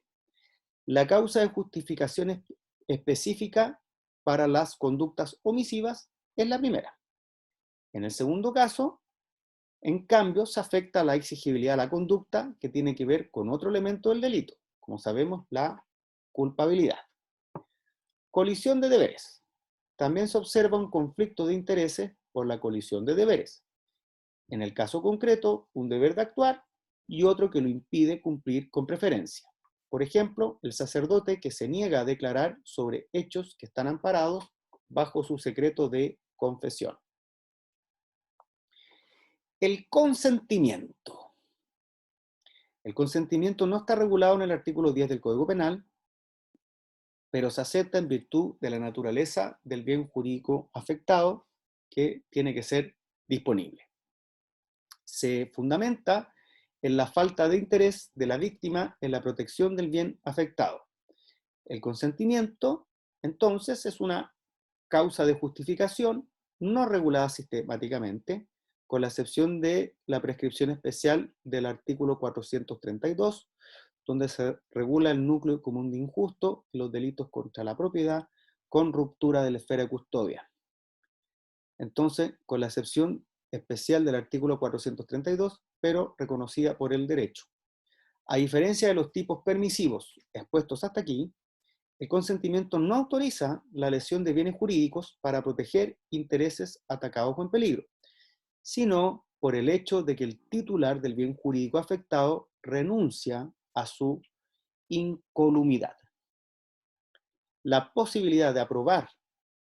La causa de justificación específica para las conductas omisivas es la primera. En el segundo caso, en cambio, se afecta la exigibilidad de la conducta que tiene que ver con otro elemento del delito, como sabemos, la culpabilidad. Colisión de deberes. También se observa un conflicto de intereses por la colisión de deberes. En el caso concreto, un deber de actuar y otro que lo impide cumplir con preferencia. Por ejemplo, el sacerdote que se niega a declarar sobre hechos que están amparados bajo su secreto de confesión. El consentimiento. El consentimiento no está regulado en el artículo 10 del Código Penal, pero se acepta en virtud de la naturaleza del bien jurídico afectado que tiene que ser disponible. Se fundamenta en la falta de interés de la víctima en la protección del bien afectado. El consentimiento, entonces, es una causa de justificación no regulada sistemáticamente, con la excepción de la prescripción especial del artículo 432, donde se regula el núcleo común de injusto y los delitos contra la propiedad con ruptura de la esfera de custodia. Entonces, con la excepción especial del artículo 432, pero reconocida por el derecho. A diferencia de los tipos permisivos expuestos hasta aquí, el consentimiento no autoriza la lesión de bienes jurídicos para proteger intereses atacados o en peligro, sino por el hecho de que el titular del bien jurídico afectado renuncia a su incolumidad. La posibilidad de aprobar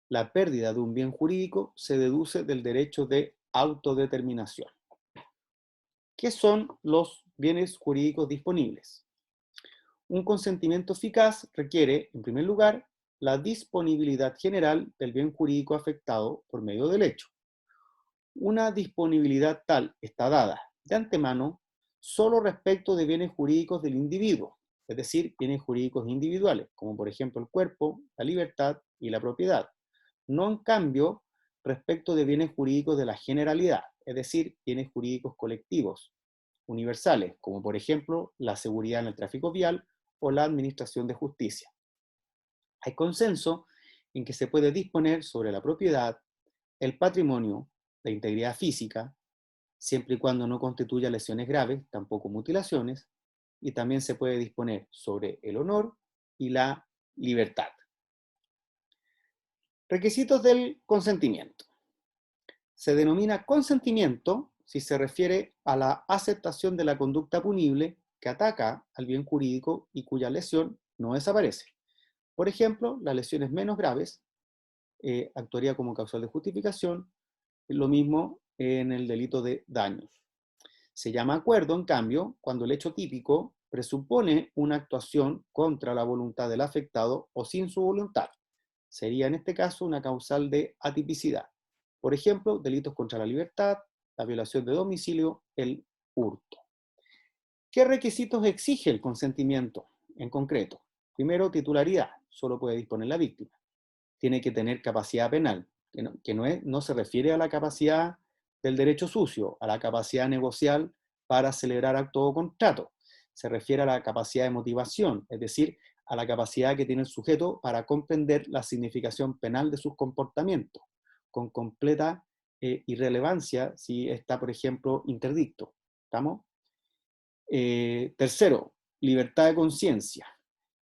la pérdida de un bien jurídico se deduce del derecho de autodeterminación. ¿Qué son los bienes jurídicos disponibles? Un consentimiento eficaz requiere, en primer lugar, la disponibilidad general del bien jurídico afectado por medio del hecho. Una disponibilidad tal está dada de antemano solo respecto de bienes jurídicos del individuo, es decir, bienes jurídicos individuales, como por ejemplo el cuerpo, la libertad y la propiedad. No en cambio respecto de bienes jurídicos de la generalidad, es decir, bienes jurídicos colectivos, universales, como por ejemplo la seguridad en el tráfico vial o la administración de justicia. Hay consenso en que se puede disponer sobre la propiedad, el patrimonio, la integridad física, siempre y cuando no constituya lesiones graves, tampoco mutilaciones, y también se puede disponer sobre el honor y la libertad. Requisitos del consentimiento. Se denomina consentimiento si se refiere a la aceptación de la conducta punible que ataca al bien jurídico y cuya lesión no desaparece. Por ejemplo, las lesiones menos graves actuaría como causal de justificación, lo mismo en el delito de daños. Se llama acuerdo, en cambio, cuando el hecho típico presupone una actuación contra la voluntad del afectado o sin su voluntad. Sería en este caso una causal de atipicidad. Por ejemplo, delitos contra la libertad, la violación de domicilio, el hurto. ¿Qué requisitos exige el consentimiento en concreto? Primero, titularidad. Solo puede disponer la víctima. Tiene que tener capacidad penal, que no se refiere a la capacidad del derecho sucio, a la capacidad negocial para celebrar acto o contrato. Se refiere a la capacidad de motivación, es decir, a la capacidad que tiene el sujeto para comprender la significación penal de sus comportamientos, con completa irrelevancia si está, por ejemplo, interdicto. ¿Estamos? Tercero, libertad de conciencia.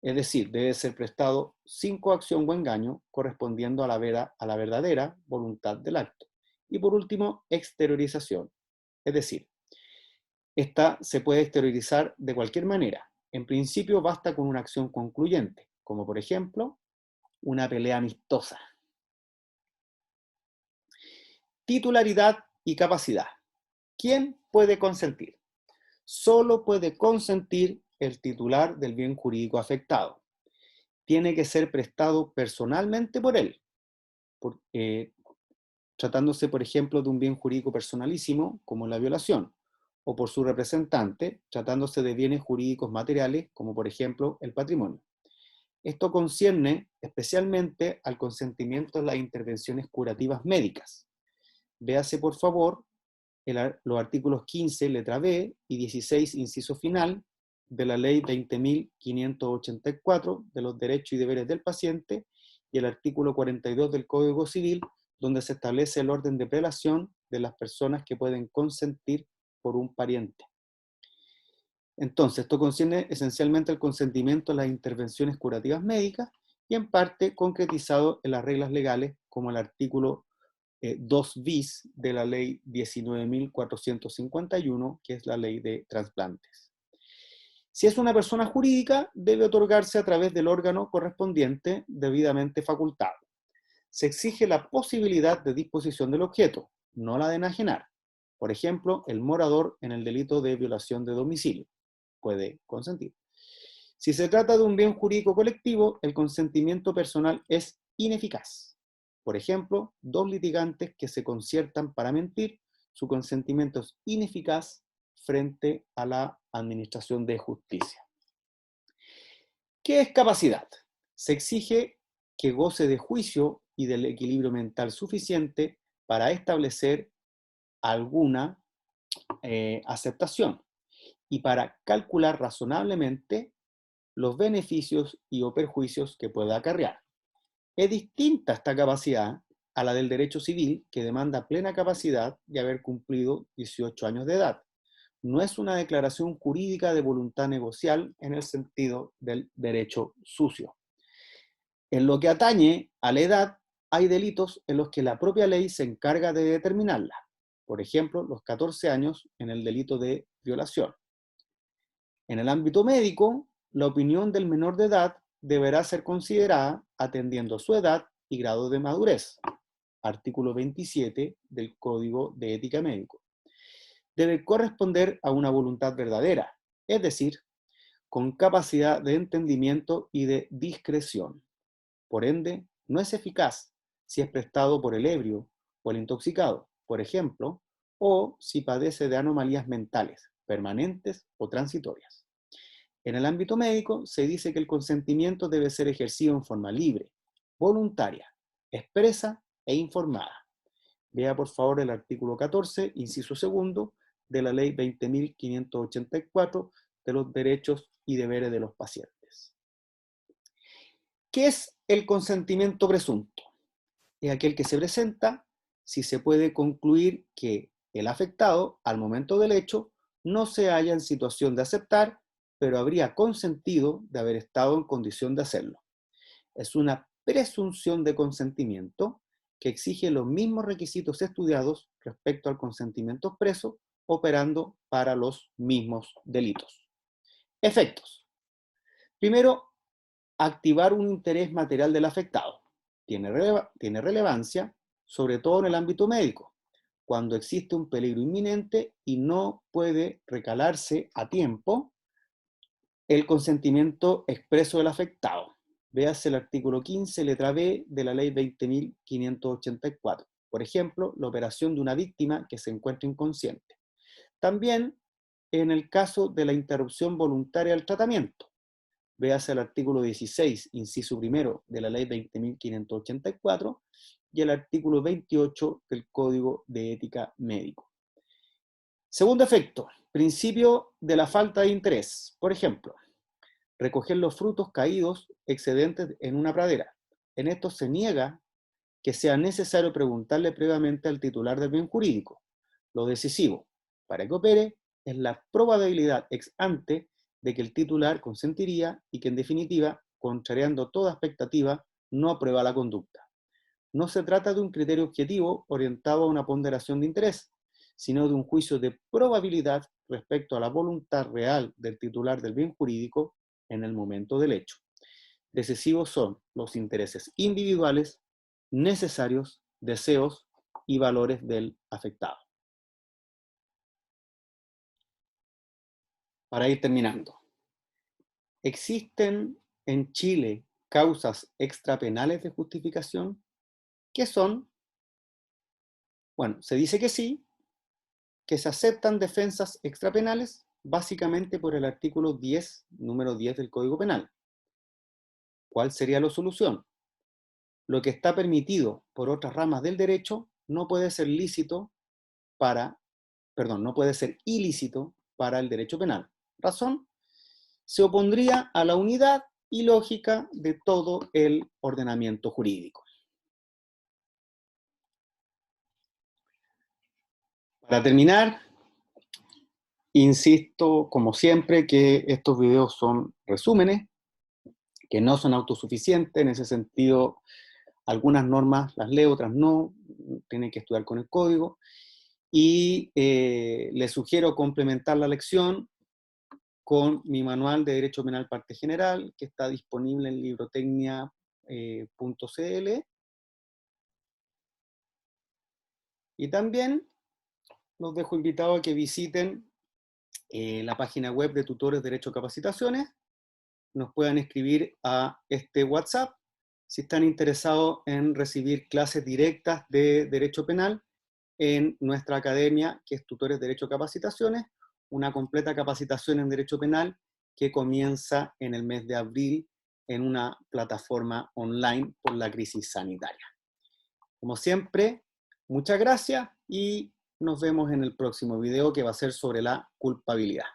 Es decir, debe ser prestado sin coacción o engaño, correspondiendo a la verdadera voluntad del acto. Y por último, exteriorización. Es decir, esta se puede exteriorizar de cualquier manera. En principio basta con una acción concluyente, como por ejemplo, una pelea amistosa. Titularidad y capacidad. ¿Quién puede consentir? Solo puede consentir el titular del bien jurídico afectado. Tiene que ser prestado personalmente por él, tratándose, por ejemplo, de un bien jurídico personalísimo, como la violación, o por su representante, tratándose de bienes jurídicos materiales, como por ejemplo el patrimonio. Esto concierne especialmente al consentimiento en las intervenciones curativas médicas. Véase, por favor, los artículos 15, letra B, y 16, inciso final, de la Ley 20.584 de los derechos y deberes del paciente, y el artículo 42 del Código Civil, donde se establece el orden de prelación de las personas que pueden consentir por un pariente. Entonces, esto concierne esencialmente el consentimiento a las intervenciones curativas médicas y en parte concretizado en las reglas legales, como el artículo 2 bis de la ley 19.451, que es la ley de trasplantes. Si es una persona jurídica, debe otorgarse a través del órgano correspondiente debidamente facultado. Se exige la posibilidad de disposición del objeto, no la de enajenar. Por ejemplo, el morador en el delito de violación de domicilio puede consentir. Si se trata de un bien jurídico colectivo, el consentimiento personal es ineficaz. Por ejemplo, dos litigantes que se conciertan para mentir, su consentimiento es ineficaz frente a la administración de justicia. ¿Qué es capacidad? Se exige que goce de juicio y del equilibrio mental suficiente para establecer alguna aceptación y para calcular razonablemente los beneficios y o perjuicios que pueda acarrear. Es distinta esta capacidad a la del derecho civil, que demanda plena capacidad de haber cumplido 18 años de edad. No es una declaración jurídica de voluntad negocial en el sentido del derecho sucio. En lo que atañe a la edad, hay delitos en los que la propia ley se encarga de determinarla. Por ejemplo, los 14 años en el delito de violación. En el ámbito médico, la opinión del menor de edad deberá ser considerada atendiendo su edad y grado de madurez. Artículo 27 del Código de Ética Médico. Debe corresponder a una voluntad verdadera, es decir, con capacidad de entendimiento y de discreción. Por ende, no es eficaz si es prestado por el ebrio o el intoxicado, por ejemplo, o si padece de anomalías mentales, permanentes o transitorias. En el ámbito médico, se dice que el consentimiento debe ser ejercido en forma libre, voluntaria, expresa e informada. Vea por favor el artículo 14, inciso segundo, de la ley 20.584 de los derechos y deberes de los pacientes. ¿Qué es el consentimiento presunto? Es aquel que se presenta si se puede concluir que el afectado, al momento del hecho, no se halla en situación de aceptar, pero habría consentido de haber estado en condición de hacerlo. Es una presunción de consentimiento que exige los mismos requisitos estudiados respecto al consentimiento expreso, operando para los mismos delitos. Efectos. Primero, activar un interés material del afectado. Tiene relevancia, sobre todo en el ámbito médico, cuando existe un peligro inminente y no puede recalarse a tiempo el consentimiento expreso del afectado. Véase el artículo 15, letra B, de la ley 20.584. Por ejemplo, la operación de una víctima que se encuentra inconsciente. También en el caso de la interrupción voluntaria del tratamiento. Véase el artículo 16, inciso primero, de la ley 20.584 y el artículo 28 del Código de Ética Médico. Segundo efecto, principio de la falta de interés. Por ejemplo, recoger los frutos caídos excedentes en una pradera. En esto se niega que sea necesario preguntarle previamente al titular del bien jurídico. Lo decisivo para que opere es la probabilidad ex ante de que el titular consentiría y que en definitiva, contrariando toda expectativa, no aprueba la conducta. No se trata de un criterio objetivo orientado a una ponderación de interés, sino de un juicio de probabilidad respecto a la voluntad real del titular del bien jurídico en el momento del hecho. Decisivos son los intereses individuales, necesarios, deseos y valores del afectado. Para ir terminando, ¿existen en Chile causas extrapenales de justificación? ¿Qué son? Bueno, se dice que sí, que se aceptan defensas extrapenales básicamente por el artículo 10, número 10 del Código Penal. ¿Cuál sería la solución? Lo que está permitido por otras ramas del derecho no puede ser no puede ser ilícito para el derecho penal. ¿Razón? Se opondría a la unidad y lógica de todo el ordenamiento jurídico. Para terminar, insisto, como siempre, que estos videos son resúmenes, que no son autosuficientes. En ese sentido, algunas normas las leo, otras no, tienen que estudiar con el código. Y les sugiero complementar la lección con mi manual de Derecho Penal Parte General, que está disponible en librotecnia.cl. Y también los dejo invitados a que visiten la página web de Tutores Derecho Capacitaciones. Nos puedan escribir a este WhatsApp si están interesados en recibir clases directas de Derecho Penal en nuestra academia, que es Tutores Derecho Capacitaciones, una completa capacitación en Derecho Penal que comienza en el mes de abril en una plataforma online por la crisis sanitaria. Como siempre, muchas gracias y nos vemos en el próximo video, que va a ser sobre la culpabilidad.